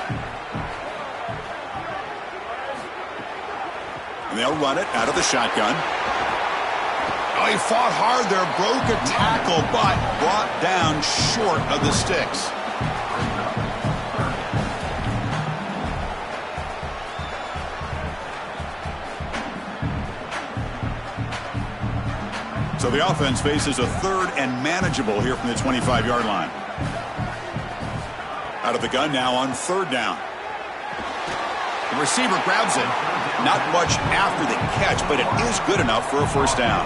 And they'll run it out of the shotgun. Oh, he fought hard there, broke a tackle, but brought down short of the sticks. So the offense faces a 3rd and manageable here from the 25-yard line. Out of the gun now on 3rd down. The receiver grabs it. Not much after the catch, but it is good enough for a first down.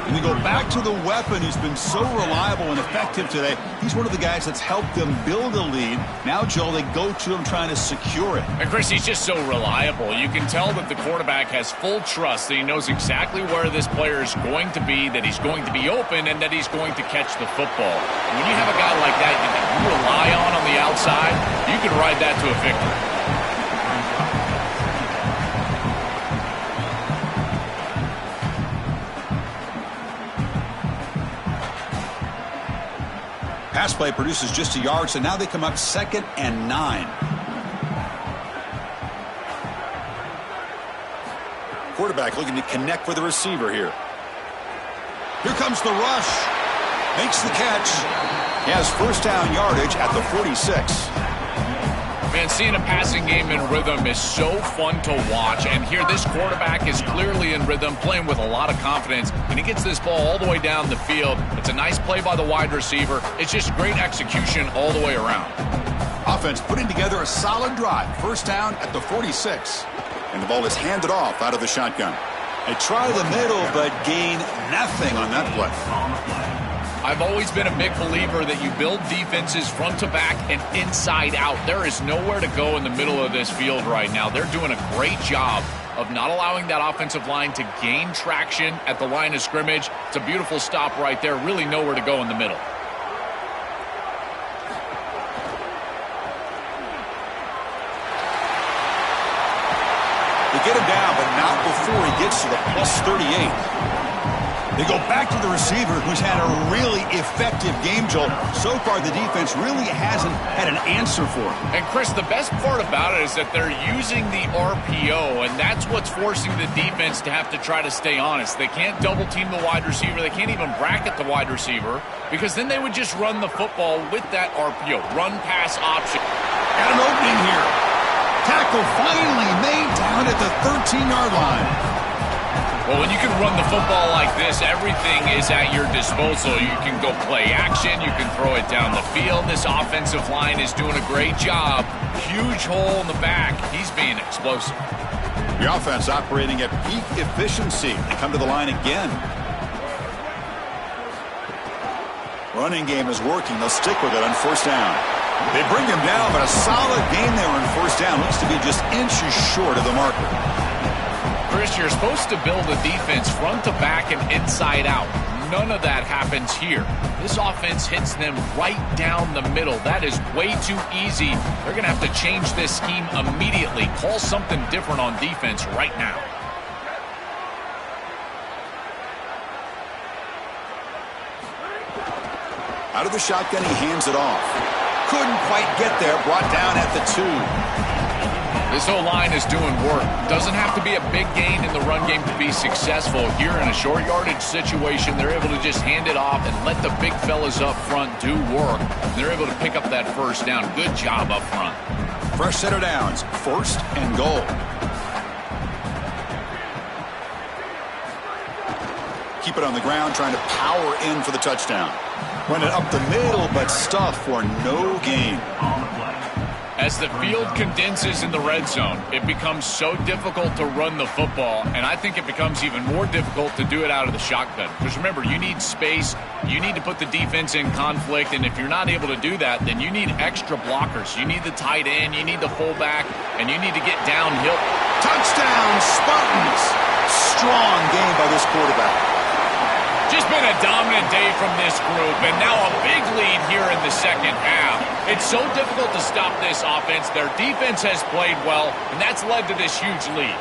And they go back to the weapon who's been so reliable and effective today. He's one of the guys that's helped them build a lead. Now, Joel, they go to him trying to secure it. And, Chris, he's just so reliable. You can tell that the quarterback has full trust that he knows exactly where this player is going to be, that he's going to be open, and that he's going to catch the football. And when you have a guy like that you rely on the outside, you can ride that to a victory. Pass play produces just a yard, so now they come up 2nd and 9. Quarterback looking to connect with the receiver here. Here comes the rush. Makes the catch. He has first down yardage at the 46. Man, seeing a passing game in rhythm is so fun to watch. And here, this quarterback is clearly in rhythm, playing with a lot of confidence. And he gets this ball all the way down the field. It's a nice play by the wide receiver. It's just great execution all the way around. Offense putting together a solid drive. First down at the 46. And the ball is handed off out of the shotgun. They try the middle, but gain nothing on that play. I've always been a big believer that you build defenses front to back and inside out. There is nowhere to go in the middle of this field right now. They're doing a great job of not allowing that offensive line to gain traction at the line of scrimmage. It's a beautiful stop right there. Really nowhere to go in the middle. They get him down, but not before he gets to the plus 38. They go back to the receiver, who's had a really effective game, Joel. So far, the defense really hasn't had an answer for him. And, Chris, the best part about it is that they're using the RPO, and that's what's forcing the defense to have to try to stay honest. They can't double-team the wide receiver. They can't even bracket the wide receiver, because then they would just run the football with that RPO, run-pass option. Got an opening here. Tackle finally made down at the 13-yard line. Well, when you can run the football like this, everything is at your disposal. You can go play action. You can throw it down the field. This offensive line is doing a great job. Huge hole in the back. He's being explosive. The offense operating at peak efficiency. They come to the line again. Running game is working. They'll stick with it on first down. They bring him down, but a solid game there on first down. Looks to be just inches short of the marker. Chris, you're supposed to build a defense front to back and inside out. None of that happens here. This offense hits them right down the middle. That is way too easy. They're going to have to change this scheme immediately. Call something different on defense right now. Out of the shotgun, he hands it off. Couldn't quite get there. Brought down at the 2. This whole line is doing work. Doesn't have to be a big gain in the run game to be successful. Here in a short yardage situation, they're able to just hand it off and let the big fellas up front do work. They're able to pick up that first down. Good job up front. Fresh set of downs. First and goal. Keep it on the ground, trying to power in for the touchdown. Run it up the middle, but stuff for no gain. As the field condenses in the red zone, it becomes so difficult to run the football, and I think it becomes even more difficult to do it out of the shotgun. Because remember, you need space, you need to put the defense in conflict, and if you're not able to do that, then you need extra blockers. You need the tight end, you need the fullback, and you need to get downhill. Touchdown, Spartans! Strong game by this quarterback. Just been a dominant day from this group, and now a big lead here in the second half. It's so difficult to stop this offense. Their defense has played well, and that's led to this huge lead.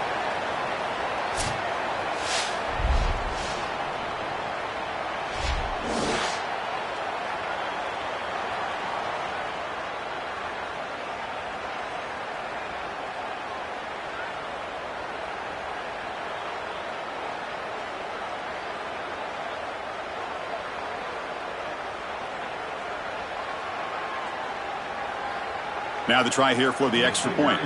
Now the try here for the extra point.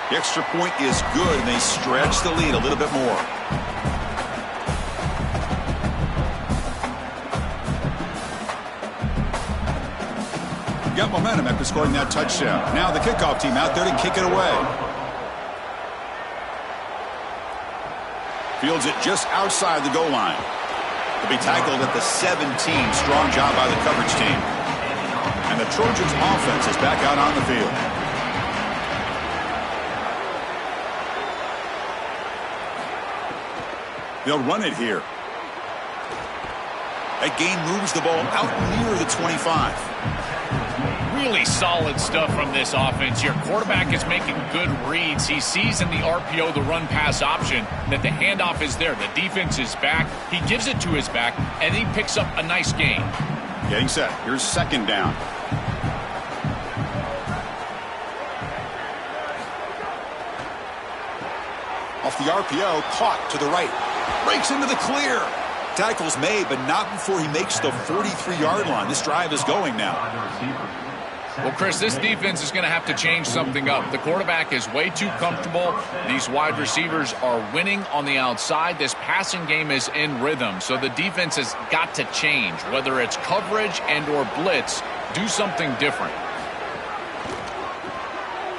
The extra point is good, and they stretch the lead a little bit more. Got momentum after scoring that touchdown. Now the kickoff team out there to kick it away. Fields it just outside the goal line. To be tackled at the 17. Strong job by the coverage team. And the Trojans offense is back out on the field. They'll run it here. That gain moves the ball out near the 25. Really solid stuff from this offense. Your quarterback is making good reads. He sees in the RPO the run-pass option that the handoff is there. The defense is back. He gives it to his back, and he picks up a nice gain. Getting set. Here's second down. Off the RPO, caught to the right. Breaks into the clear. Tackle's made, but not before he makes the 43-yard line. This drive is going now. Well, Chris, this defense is going to have to change something up. The quarterback is way too comfortable. These wide receivers are winning on the outside. This passing game is in rhythm, so the defense has got to change. Whether it's coverage and or blitz, do something different.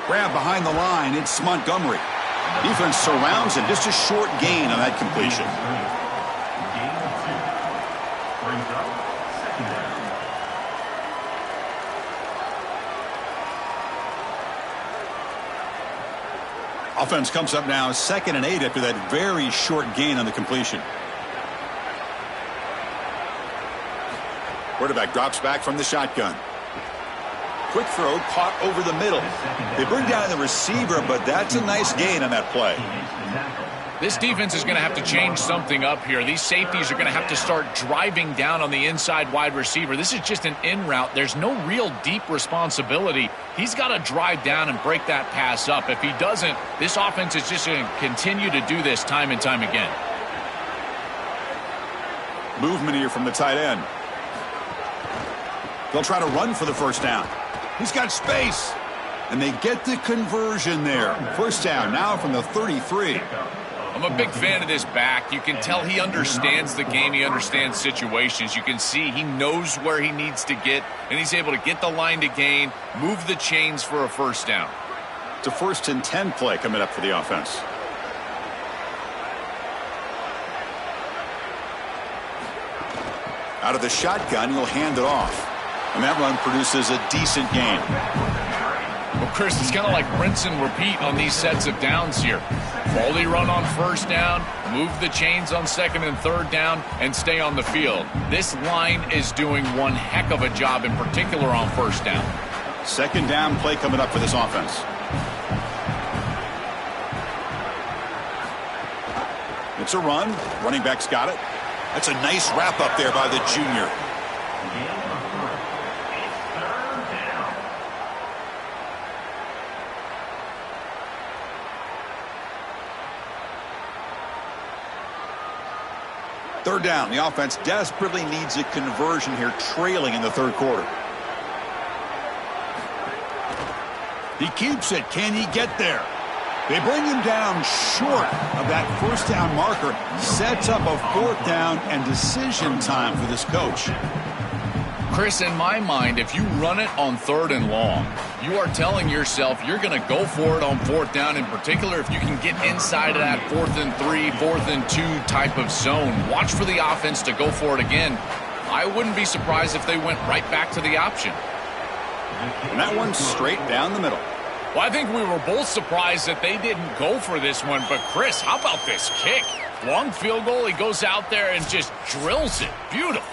Grab behind the line. It's Montgomery. Defense surrounds him. Just a short gain on that completion. Offense comes up now 2nd and 8 after that very short gain on the completion. Quarterback drops back from the shotgun. Quick throw caught over the middle. They bring down the receiver, but that's a nice gain on that play. This defense is going to have to change something up here. These safeties are going to have to start driving down on the inside wide receiver. This is just an in route. There's no real deep responsibility. He's got to drive down and break that pass up. If he doesn't, this offense is just going to continue to do this time and time again. Movement here from the tight end. They'll try to run for the first down. He's got space. And they get the conversion there. First down now from the 33. I'm a big fan of this back. You can tell he understands the game. He understands situations. You can see he knows where he needs to get, and he's able to get the line to gain, move the chains for a first down. It's a 1st and 10 play coming up for the offense. Out of the shotgun, he'll hand it off. And that run produces a decent gain. Well, Chris, it's kind of like rinse and repeat on these sets of downs here. Quality run on first down, move the chains on 2nd and 3rd down, and stay on the field. This line is doing one heck of a job, in particular on first down. 2nd down play coming up for this offense. It's a run. Running back's got it. That's a nice wrap up there by the junior. Third down. The offense desperately needs a conversion here, trailing in the 3rd quarter. He keeps it. Can he get there? They bring him down short of that first down marker. Sets up a fourth down and decision time for this coach. Chris, in my mind, if you run it on 3rd and long, you are telling yourself you're going to go for it on 4th down, in particular if you can get inside of that 4th and 3, 4th and 2 type of zone. Watch for the offense to go for it again. I wouldn't be surprised if they went right back to the option. And that one's straight down the middle. Well, I think we were both surprised that they didn't go for this one. But, Chris, how about this kick? Long field goal, he goes out there and just drills it. Beautiful.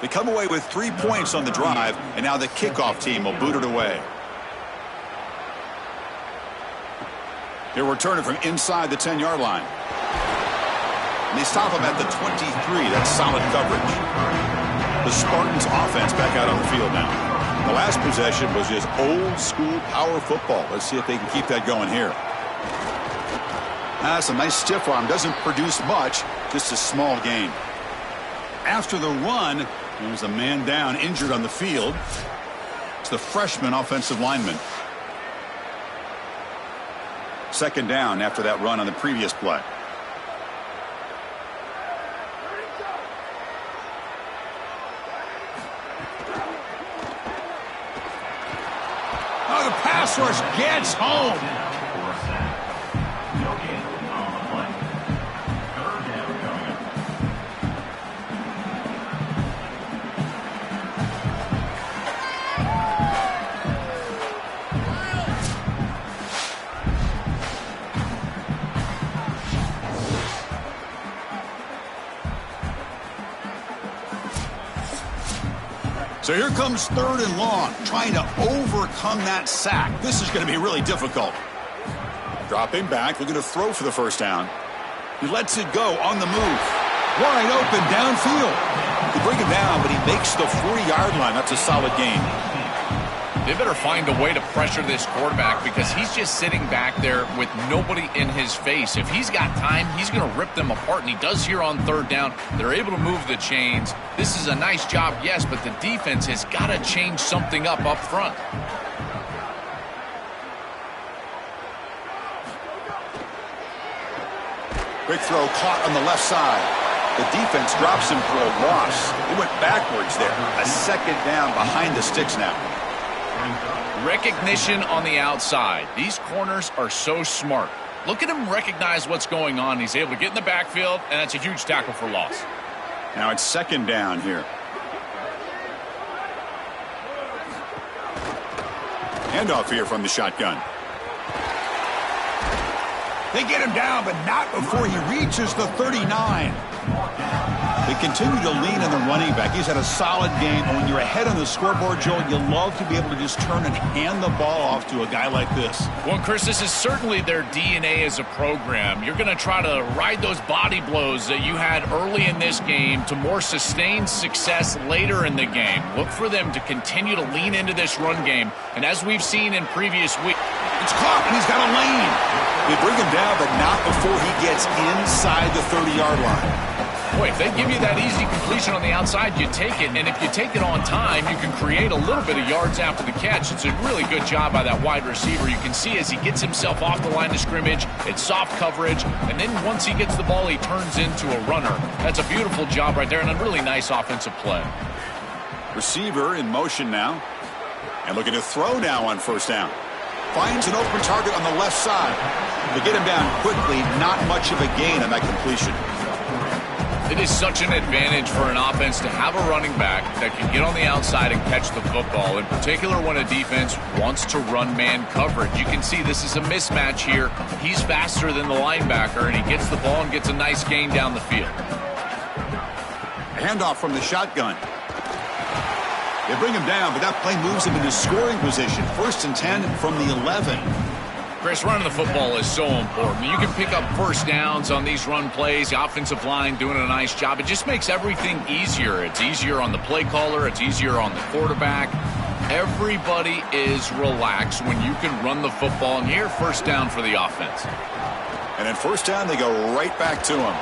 They come away with 3 points on the drive, and now the kickoff team will boot it away. He'll return it from inside the 10-yard line. And they stop him at the 23. That's solid coverage. The Spartans offense back out on the field now. The last possession was just old-school power football. Let's see if they can keep that going here. That's a nice stiff arm. Doesn't produce much, just a small gain. After the run, there's a man down, injured on the field. It's the freshman offensive lineman. Second down after that run on the previous play. Oh, the pass rush gets home. So here comes 3rd and long, trying to overcome that sack. This is going to be really difficult. Dropping back, looking to throw for the first down. He lets it go on the move. Wide open downfield. They bring him down, but he makes the 40-yard line. That's a solid gain. They better find a way to pressure this quarterback because he's just sitting back there with nobody in his face. If he's got time, he's going to rip them apart, and he does here on 3rd down. They're able to move the chains. This is a nice job, yes, but the defense has got to change something up front. Quick throw caught on the left side. The defense drops him for a loss. He went backwards there. A second down behind the sticks now. Recognition on the outside. These corners are so smart. Look at him recognize what's going on. He's able to get in the backfield, and that's a huge tackle for loss. Now it's second down here. Handoff here from the shotgun. They get him down, but not before he reaches the 39. They continue to lean on the running back. He's had a solid game. And when you're ahead on the scoreboard, Joel, you love to be able to just turn and hand the ball off to a guy like this. Well, Chris, this is certainly their DNA as a program. You're going to try to ride those body blows that you had early in this game to more sustained success later in the game. Look for them to continue to lean into this run game. And as we've seen in previous weeks, it's caught, and he's got a lane. They bring him down, but not before he gets inside the 30-yard line. Boy, if they give you that easy completion on the outside, you take it. And if you take it on time, you can create a little bit of yards after the catch. It's a really good job by that wide receiver. You can see as he gets himself off the line of scrimmage, it's soft coverage. And then once he gets the ball, he turns into a runner. That's a beautiful job right there and a really nice offensive play. Receiver in motion now. And looking to throw now on first down. Finds an open target on the left side. They get him down quickly. Not much of a gain on that completion. It is such an advantage for an offense to have a running back that can get on the outside and catch the football, in particular when a defense wants to run man coverage. You can see this is a mismatch here. He's faster than the linebacker, and he gets the ball and gets a nice gain down the field. A handoff from the shotgun. They bring him down, but that play moves him into scoring position. 1st and 10 from the 11. Chris, running the football is so important. You can pick up first downs on these run plays. The offensive line doing a nice job. It just makes everything easier. It's easier on the play caller. It's easier on the quarterback. Everybody is relaxed when you can run the football. And here, first down for the offense. And at first down, they go right back to him.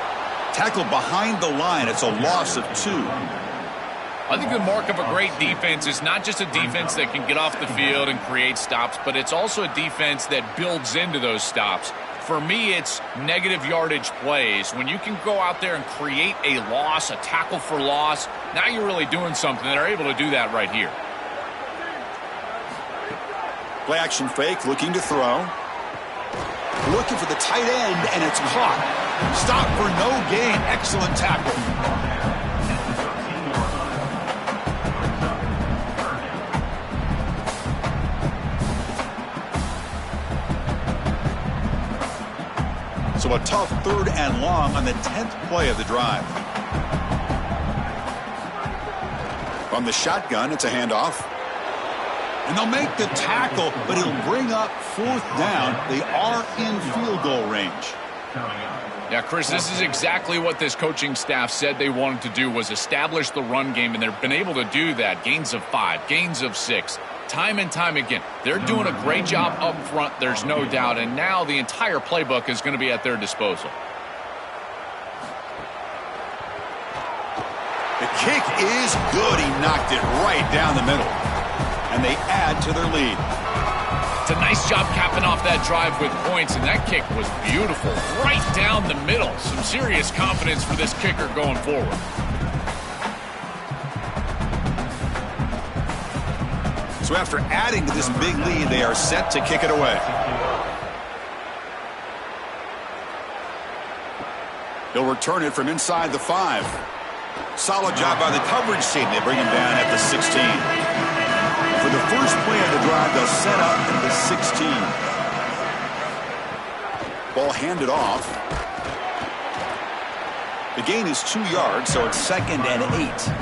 Tackled behind the line. It's a loss of 2. I think the mark of a great defense is not just a defense that can get off the field and create stops, but it's also a defense that builds into those stops. For me, it's negative yardage plays. When you can go out there and create a loss, a tackle for loss, now you're really doing something. They're able to do that right here. Play action fake, looking to throw. Looking for the tight end, and it's caught. Stop for no gain. Excellent tackle. So a tough 3rd and long on the 10th play of the drive. From the shotgun, it's a handoff. And they'll make the tackle, but it'll bring up 4th down. They are in field goal range. Yeah, Chris, this is exactly what this coaching staff said they wanted to do, was establish the run game, and they've been able to do that. Gains of 5, gains of 6. Time and time again. They're doing a great job up front, there's no doubt, and now the entire playbook is going to be at their disposal. The kick is good. He knocked it right down the middle. And they add to their lead. It's a nice job capping off that drive with points, and that kick was beautiful. Right down the middle. Some serious confidence for this kicker going forward. So after adding to this big lead, they are set to kick it away. He'll return it from inside the 5. Solid job by the coverage team. They bring him down at the 16. For the first play of the drive, they'll set up at the 16. Ball handed off. The gain is 2 yards, so it's 2nd and 8.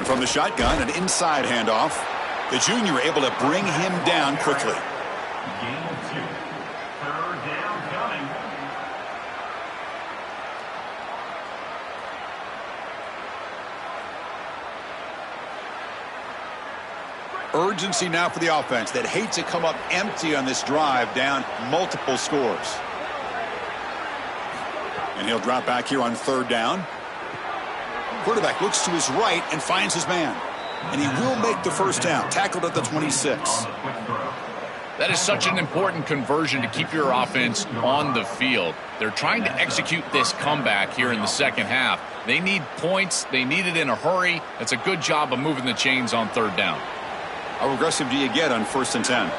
From the shotgun, an inside handoff. The junior able to bring him down quickly. Gain of 2. 3rd down coming. Urgency now for the offense that hate to come up empty on this drive, down multiple scores. And he'll drop back here on 3rd down. Quarterback looks to his right and finds his man. And he will make the first down. Tackled at the 26. That is such an important conversion to keep your offense on the field. They're trying to execute this comeback here in the second half. They need points. They need it in a hurry. It's a good job of moving the chains on 3rd down. How aggressive do you get on 1st and 10?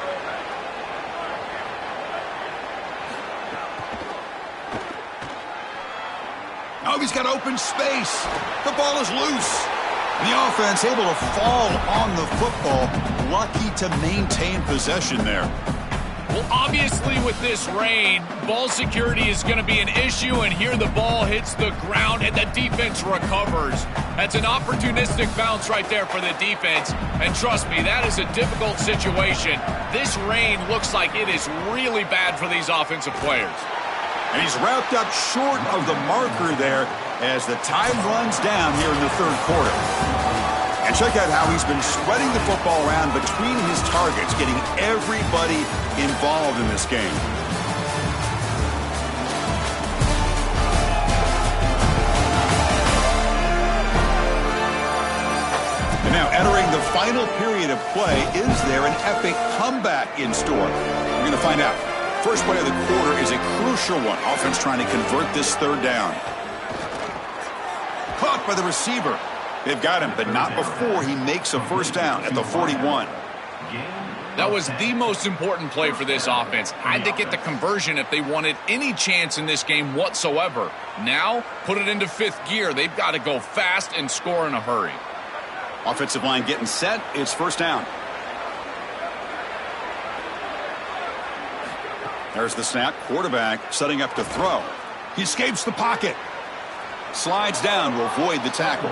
Oh, he's got open space. The ball is loose. The offense able to fall on the football. Lucky to maintain possession there. Well, obviously with this rain, ball security is going to be an issue, and here the ball hits the ground and the defense recovers. That's an opportunistic bounce right there for the defense, and trust me, that is a difficult situation. This rain looks like it is really bad for these offensive players. And he's wrapped up short of the marker there as the time runs down here in the 3rd quarter. And check out how he's been spreading the football around between his targets, getting everybody involved in this game. And now entering the final period of play, is there an epic comeback in store? We're going to find out. First play of the quarter is a crucial one. Offense trying to convert this 3rd down. Caught by the receiver. They've got him, but not before he makes a first down at the 41. That was the most important play for this offense. Had to get the conversion if they wanted any chance in this game whatsoever. Now, put it into 5th gear. They've got to go fast and score in a hurry. Offensive line getting set. It's first down. There's the snap. Quarterback setting up to throw. He escapes the pocket. Slides down to avoid the tackle.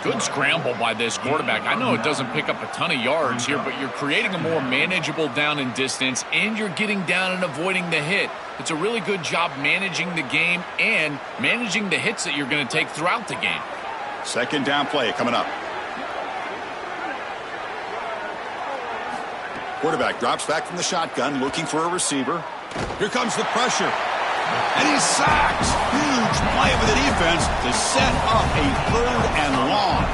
Good scramble by this quarterback. I know it doesn't pick up a ton of yards here, but you're creating a more manageable down and distance, and you're getting down and avoiding the hit. It's a really good job managing the game and managing the hits that you're going to take throughout the game. Second down play coming up. Quarterback drops back from the shotgun, looking for a receiver. Here comes the pressure. And he's sacked. Huge play for the defense to set up a 3rd and long.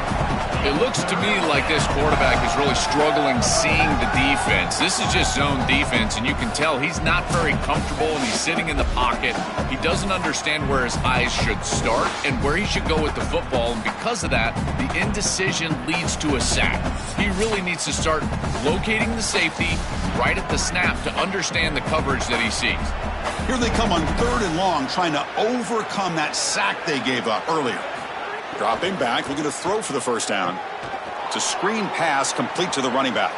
It looks to me like this quarterback is really struggling seeing the defense. This is just zone defense, and you can tell he's not very comfortable, and he's sitting in the pocket. He doesn't understand where his eyes should start and where he should go with the football, and because of that, the indecision leads to a sack. He really needs to start locating the safety right at the snap to understand the coverage that he sees. Here they come on 3rd and long, trying to overcome that sack they gave up earlier. Dropping back, looking to throw for the first down. It's a screen pass complete to the running back.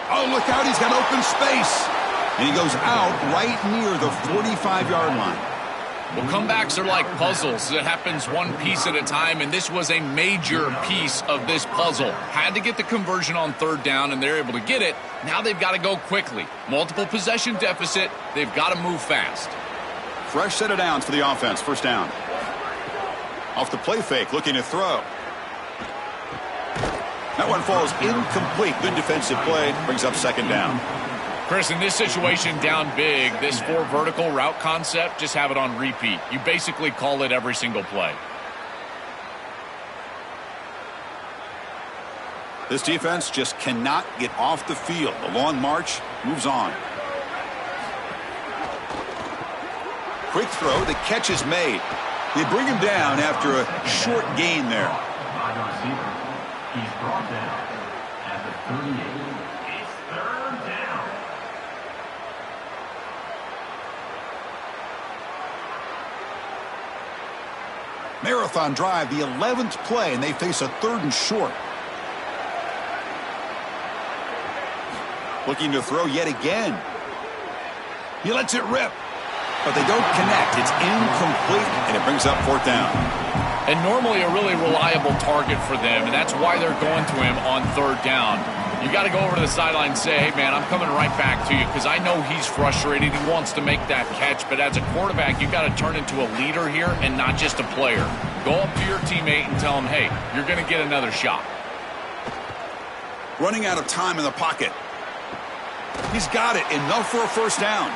Oh, look out, he's got open space. And he goes out right near the 45-yard line. Well, comebacks are like puzzles. It happens one piece at a time, and this was a major piece of this puzzle. Had to get the conversion on 3rd down, and they're able to get it. Now they've got to go quickly. Multiple possession deficit. They've got to move fast. Fresh set of downs for the offense. First down. Off the play fake, looking to throw. That one falls incomplete. Good defensive play. Brings up 2nd down. Chris, in this situation down big, this 4 vertical route concept, just have it on repeat. You basically call it every single play. This defense just cannot get off the field. The long march moves on. Quick throw. The catch is made. They bring him down after a short gain there. By the receiver, he's brought down at the 38. It's 3rd down. Marathon drive, the 11th play, and they face a 3rd and short. Looking to throw yet again. He lets it rip, but they don't connect. It's incomplete, and it brings up 4th down. And normally a really reliable target for them, and that's why they're going to him on 3rd down. You got to go over to the sideline and say, hey, man, I'm coming right back to you because I know he's frustrated. He wants to make that catch, but as a quarterback, you got to turn into a leader here and not just a player. Go up to your teammate and tell him, hey, you're going to get another shot. Running out of time in the pocket. He's got it. Enough for a first down.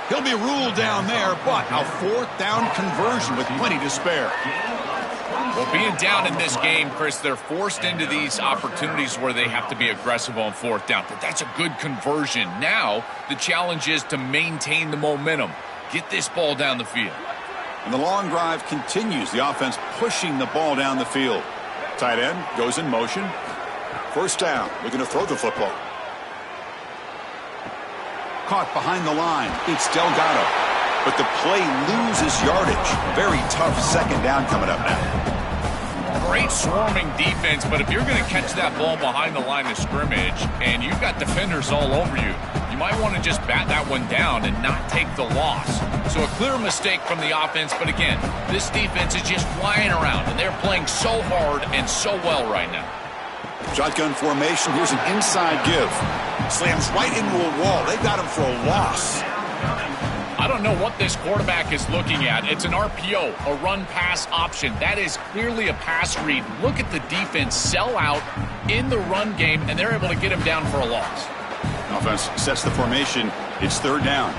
He'll be ruled down there, but a 4th down conversion with plenty to spare. Well, being down in this game, Chris, they're forced into these opportunities where they have to be aggressive on 4th down. But that's a good conversion. Now, the challenge is to maintain the momentum. Get this ball down the field. And the long drive continues. The offense pushing the ball down the field. Tight end goes in motion. First down. Looking to throw the football. Caught behind the line. It's Delgado. But the play loses yardage. Very tough 2nd down coming up now. Great swarming defense, but if you're going to catch that ball behind the line of scrimmage and you've got defenders all over you, you might want to just bat that one down and not take the loss. So a clear mistake from the offense, but again, this defense is just flying around, and they're playing so hard and so well right now. Shotgun formation. Here's an inside give. Slams right into a wall. They got him for a loss. I don't know what this quarterback is looking at. It's an RPO, a run-pass option. That is clearly a pass read. Look at the defense sell out in the run game, and they're able to get him down for a loss. Offense sets the formation. It's 3rd down.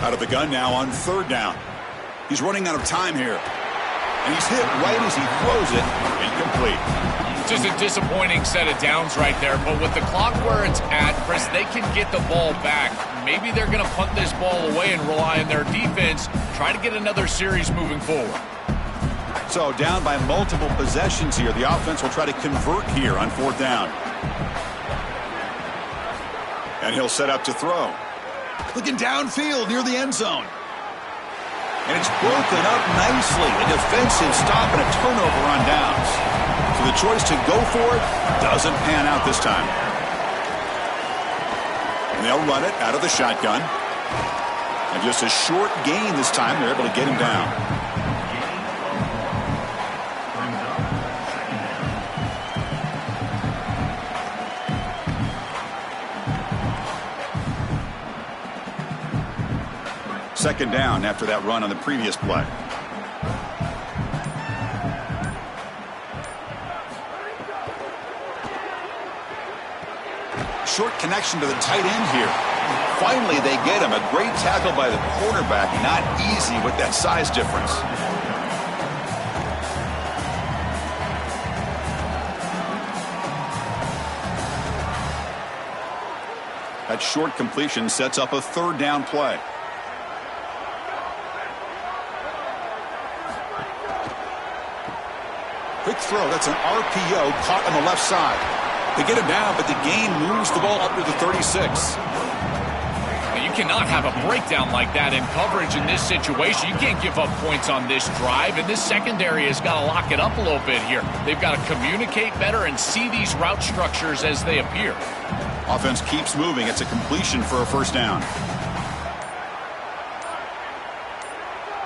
Out of the gun now on 3rd down. He's running out of time here. And he's hit right as he throws it. Incomplete. Just a disappointing set of downs right there, but with the clock where it's at, Chris, they can get the ball back. Maybe they're going to punt this ball away and rely on their defense, try to get another series moving forward. So down by multiple possessions here. The offense will try to convert here on 4th down. And he'll set up to throw. Looking downfield near the end zone. And it's broken up nicely. A defensive stop and a turnover on downs. So the choice to go for it doesn't pan out this time. And they'll run it out of the shotgun. And just a short gain this time. They're able to get him down. Second down after that run on the previous play. Short connection to the tight end here. Finally, they get him. A great tackle by the quarterback. Not easy with that size difference. That short completion sets up a third down play. Quick throw. That's an RPO caught on the left side. They get him down, but the gain moves the ball up to the 36. You cannot have a breakdown like that in coverage in this situation. You can't give up points on this drive, and this secondary has got to lock it up a little bit here. They've got to communicate better and see these route structures as they appear. Offense keeps moving. It's a completion for a first down.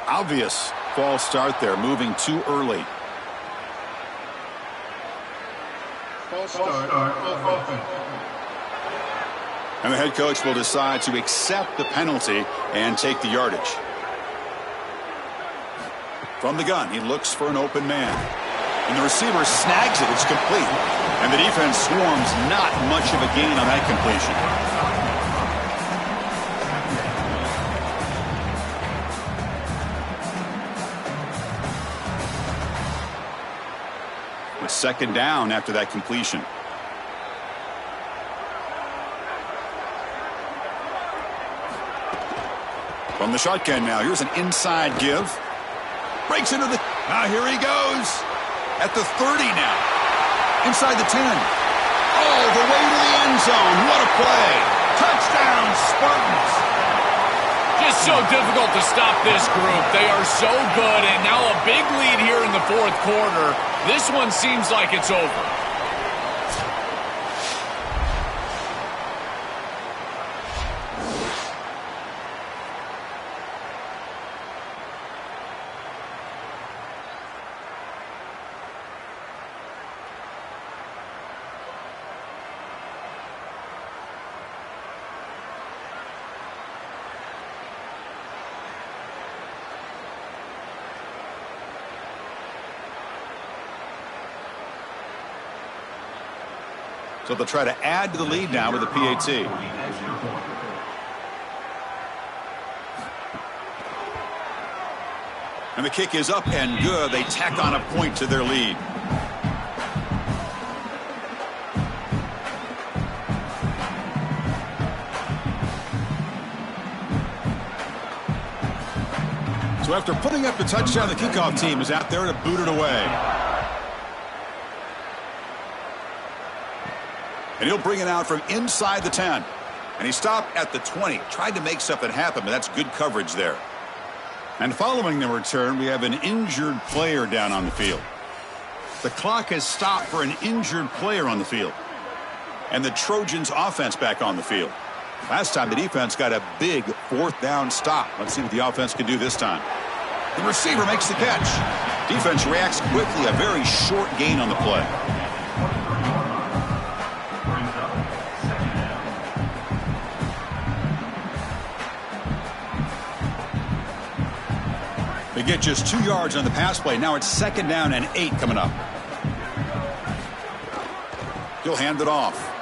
Obvious false start there, moving too early. And the head coach will decide to accept the penalty and take the yardage. From the gun, he looks for an open man. And the receiver snags it. It's complete. And the defense swarms. Not much of a gain on that completion. It's second down after that completion. From the shotgun now. Here's an inside give. Breaks into the... Now here he goes. At the 30 now. Inside the 10. All the way to the end zone. What a play. Touchdown, Spartans. Just so difficult to stop this group. They are so good, and now a big lead here in the fourth quarter. This one seems like it's over. So they'll try to add to the lead now with a PAT. And the kick is up and good. They tack on a point to their lead. So after putting up the touchdown, the kickoff team is out there to boot it away. And he'll bring it out from inside the 10. And he stopped at the 20. Tried to make something happen, but that's good coverage there. And following the return, we have an injured player down on the field. The clock has stopped for an injured player on the field. And the Trojans offense back on the field. Last time the defense got a big fourth down stop. Let's see what the offense can do this time. The receiver makes the catch. Defense reacts quickly. A very short gain on the play. They get just 2 yards on the pass play. Now it's second down and 8 coming up. He'll hand it off.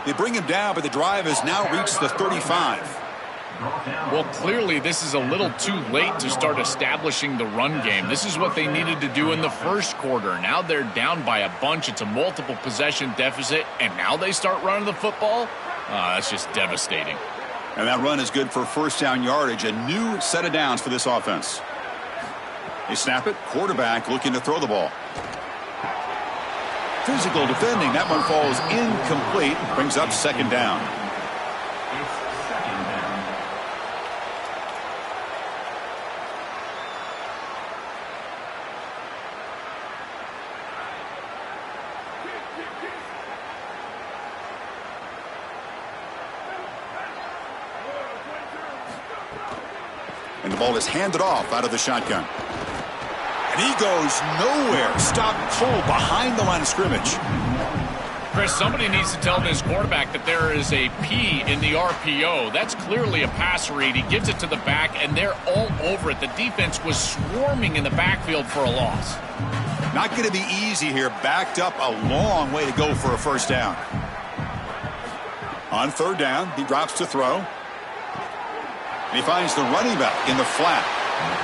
They bring him down, but the drive has now reached the 35. Well, clearly this is a little too late to start establishing the run game. This is what they needed to do in the first quarter. Now they're down by a bunch. It's a multiple possession deficit, and now they start running the football? That's just devastating. And that run is good for first down yardage. A new set of downs for this offense. They snap it. Quarterback looking to throw the ball. Physical defending. That one falls incomplete. Brings up second down. ball is handed off out of the shotgun. And he goes nowhere. Stop cold behind the line of scrimmage. Chris, somebody needs to tell this quarterback that there is a P in the RPO. That's clearly a pass read. He gives it to the back, and they're all over it. The defense was swarming in the backfield for a loss. Not going to be easy here. Backed up a long way to go for a first down. On third down, he drops to throw. And he finds the running back in the flat.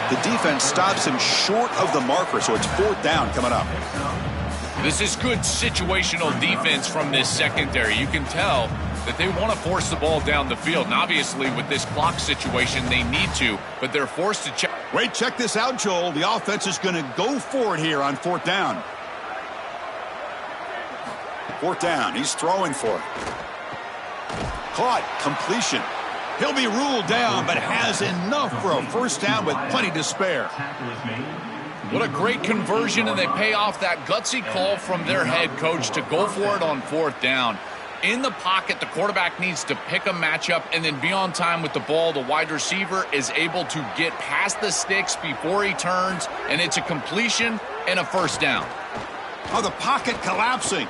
The defense stops him short of the marker, so it's fourth down coming up. This is good situational defense from this secondary. You can tell that they want to force the ball down the field. And obviously, with this clock situation, they need to, but they're forced to check. Wait, check this out, Joel. The offense is going to go for it here on fourth down. Fourth down. He's throwing for it. Caught. Completion. He'll be ruled down, but has enough for a first down with plenty to spare. What a great conversion, and they pay off that gutsy call from their head coach to go for it on fourth down. In the pocket, the quarterback needs to pick a matchup and then be on time with the ball. The wide receiver is able to get past the sticks before he turns, and it's a completion and a first down. Oh, the pocket collapsing.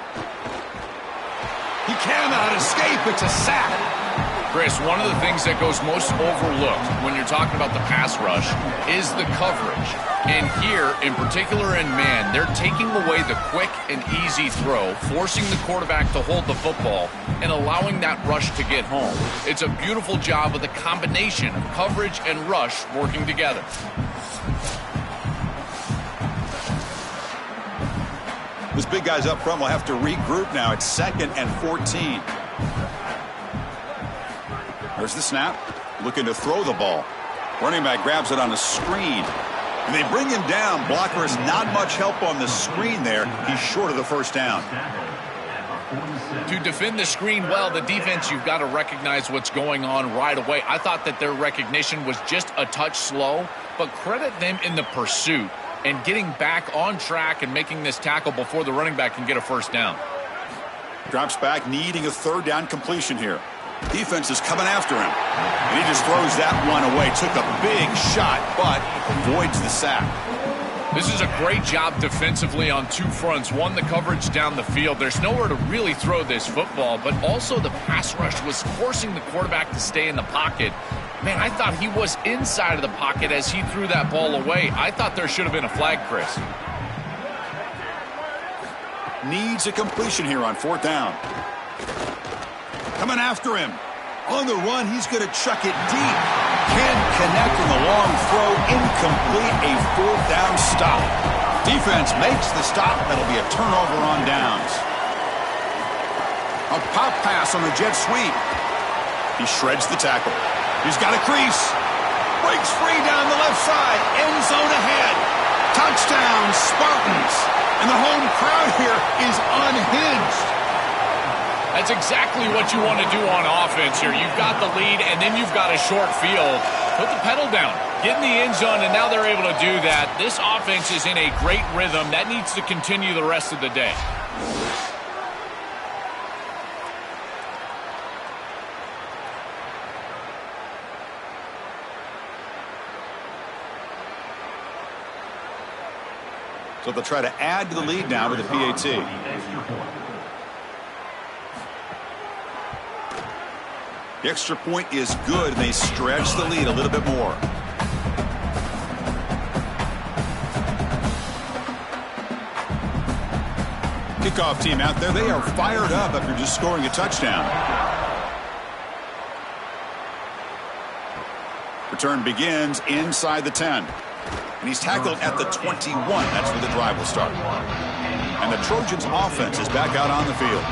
He cannot escape. It's a sack. Chris, one of the things that goes most overlooked when you're talking about the pass rush is the coverage. And here, in particular in man, they're taking away the quick and easy throw, forcing the quarterback to hold the football, and allowing that rush to get home. It's a beautiful job with a combination of coverage and rush working together. This big guy's up front will have to regroup now. It's 2nd and 14. There's the snap. Looking to throw the ball. Running back grabs it on a screen. And they bring him down. Blocker has not much help on the screen there. He's short of the first down. To defend the screen well, the defense, you've got to recognize what's going on right away. I thought that their recognition was just a touch slow, but credit them in the pursuit and getting back on track and making this tackle before the running back can get a first down. Drops back, needing a third down completion here. Defense is coming after him. And he just throws that one away. Took a big shot, but avoids the sack. This is a great job defensively on two fronts. One, the coverage down the field. There's nowhere to really throw this football, but also the pass rush was forcing the quarterback to stay in the pocket. Man, I thought he was inside of the pocket as he threw that ball away. I thought there should have been a flag, Chris. Needs a completion here on fourth down. Coming after him. On the run, he's going to chuck it deep. Can't connect on the long throw. Incomplete. A fourth down stop. Defense makes the stop. That'll be a turnover on downs. A pop pass on the jet sweep. He shreds the tackle. He's got a crease. Breaks free down the left side. End zone ahead. Touchdown, Spartans. And the home crowd here is unhinged. That's exactly what you want to do on offense here. You've got the lead, and then you've got a short field. Put the pedal down. Get in the end zone, and now they're able to do that. This offense is in a great rhythm. That needs to continue the rest of the day. So they'll try to add to the lead now with a PAT. The extra point is good, and they stretch the lead a little bit more. Kickoff team out there. They are fired up after just scoring a touchdown. Return begins inside the 10. And he's tackled at the 21. That's where the drive will start. And the Trojans' offense is back out on the field.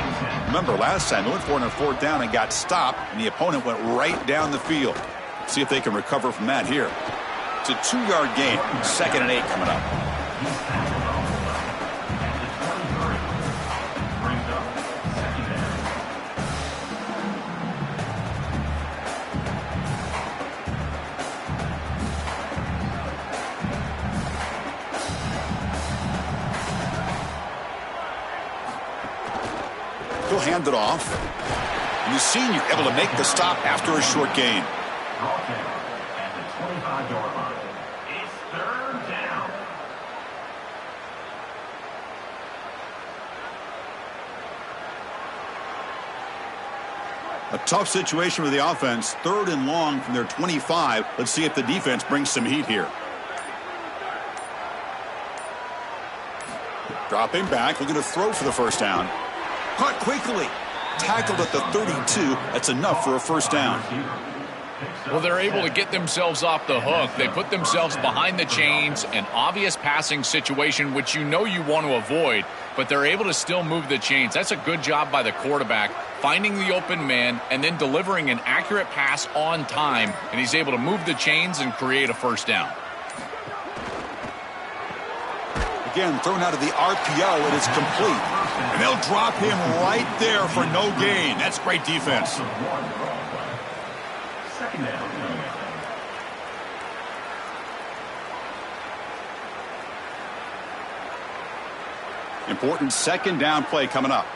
Remember, last time they went for it on fourth down and got stopped, and the opponent went right down the field. See if they can recover from that here. It's a 2-yard gain. 2nd and 8 coming up. He'll hand it off. And the senior able to make the stop after a short gain. At the 25-yard line. A tough situation for the offense. 3rd and long from their 25. Let's see if the defense brings some heat here. Dropping back, looking to throw for the first down. Caught quickly. Tackled at the 32. That's enough for a first down. Well, they're able to get themselves off the hook. They put themselves behind the chains, an obvious passing situation, which you know you want to avoid, but they're able to still move the chains. That's a good job by the quarterback, finding the open man and then delivering an accurate pass on time, and he's able to move the chains and create a first down. Again, thrown out of the RPO, and it's complete. And they'll drop him right there for no gain. That's great defense. Second down. Important second down play coming up.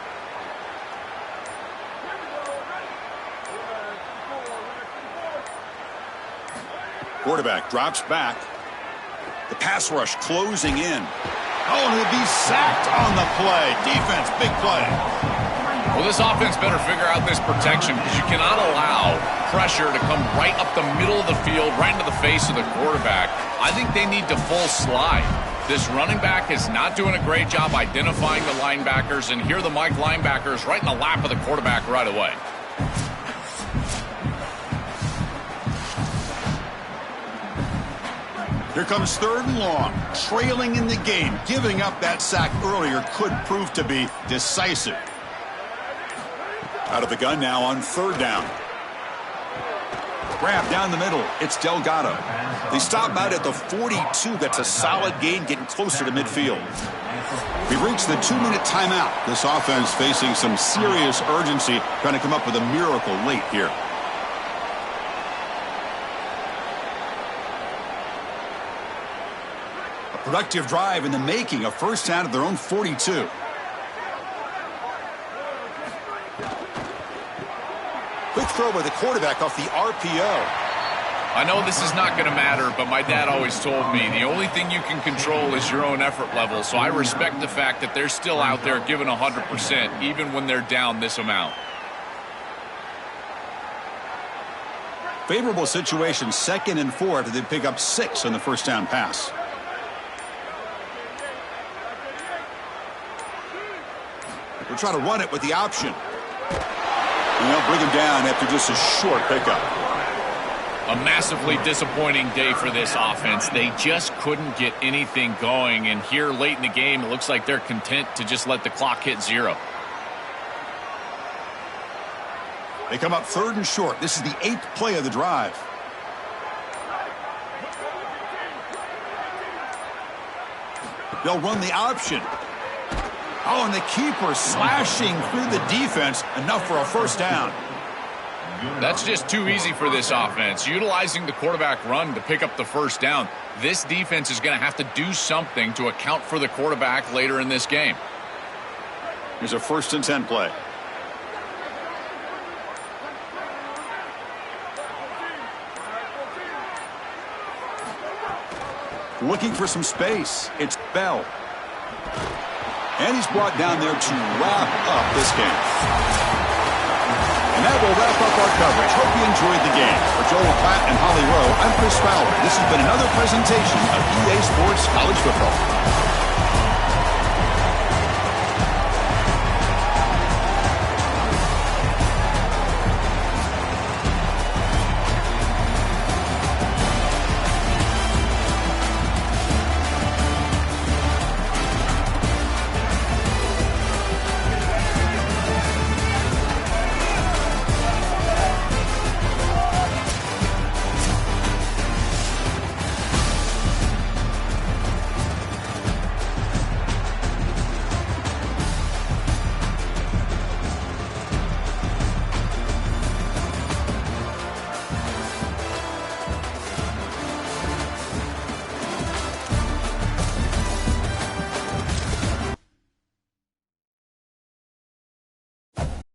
Quarterback drops back. The pass rush closing in. Oh, and he'll be sacked on the play. Defense, big play. Well, this offense better figure out this protection because you cannot allow pressure to come right up the middle of the field, right into the face of the quarterback. I think they need to full slide. This running back is not doing a great job identifying the linebackers, and here the Mike linebackers right in the lap of the quarterback right away. Here comes 3rd and long, trailing in the game. Giving up that sack earlier could prove to be decisive. Out of the gun now on 3rd down. Grab down the middle. It's Delgado. They stop out at the 42. That's a solid gain, getting closer to midfield. We've reached the 2-minute timeout. This offense facing some serious urgency, trying to come up with a miracle late here. A productive drive in the making, a first down at their own 42. Quick throw by the quarterback off the RPO. I know this is not going to matter, but my dad always told me the only thing you can control is your own effort level, so I respect the fact that they're still out there giving 100%, even when they're down this amount. Favorable situation, 2nd and 4 after they pick up 6 on the first down pass. We'll try to run it with the option. And they'll bring him down after just a short pickup. A massively disappointing day for this offense. They just couldn't get anything going, and here late in the game, it looks like they're content to just let the clock hit 0. They come up 3rd and short. This is the 8th play of the drive. They'll run the option. Oh, and the keeper slashing through the defense. Enough for a first down. That's just too easy for this offense. Utilizing the quarterback run to pick up the first down. This defense is going to have to do something to account for the quarterback later in this game. Here's a 1st and 10 play. Looking for some space. It's Bell. And he's brought down there to wrap up this game. And that will wrap up our coverage. Hope you enjoyed the game. For Joel Platt and Holly Rowe, I'm Chris Fowler. This has been another presentation of EA Sports College Football.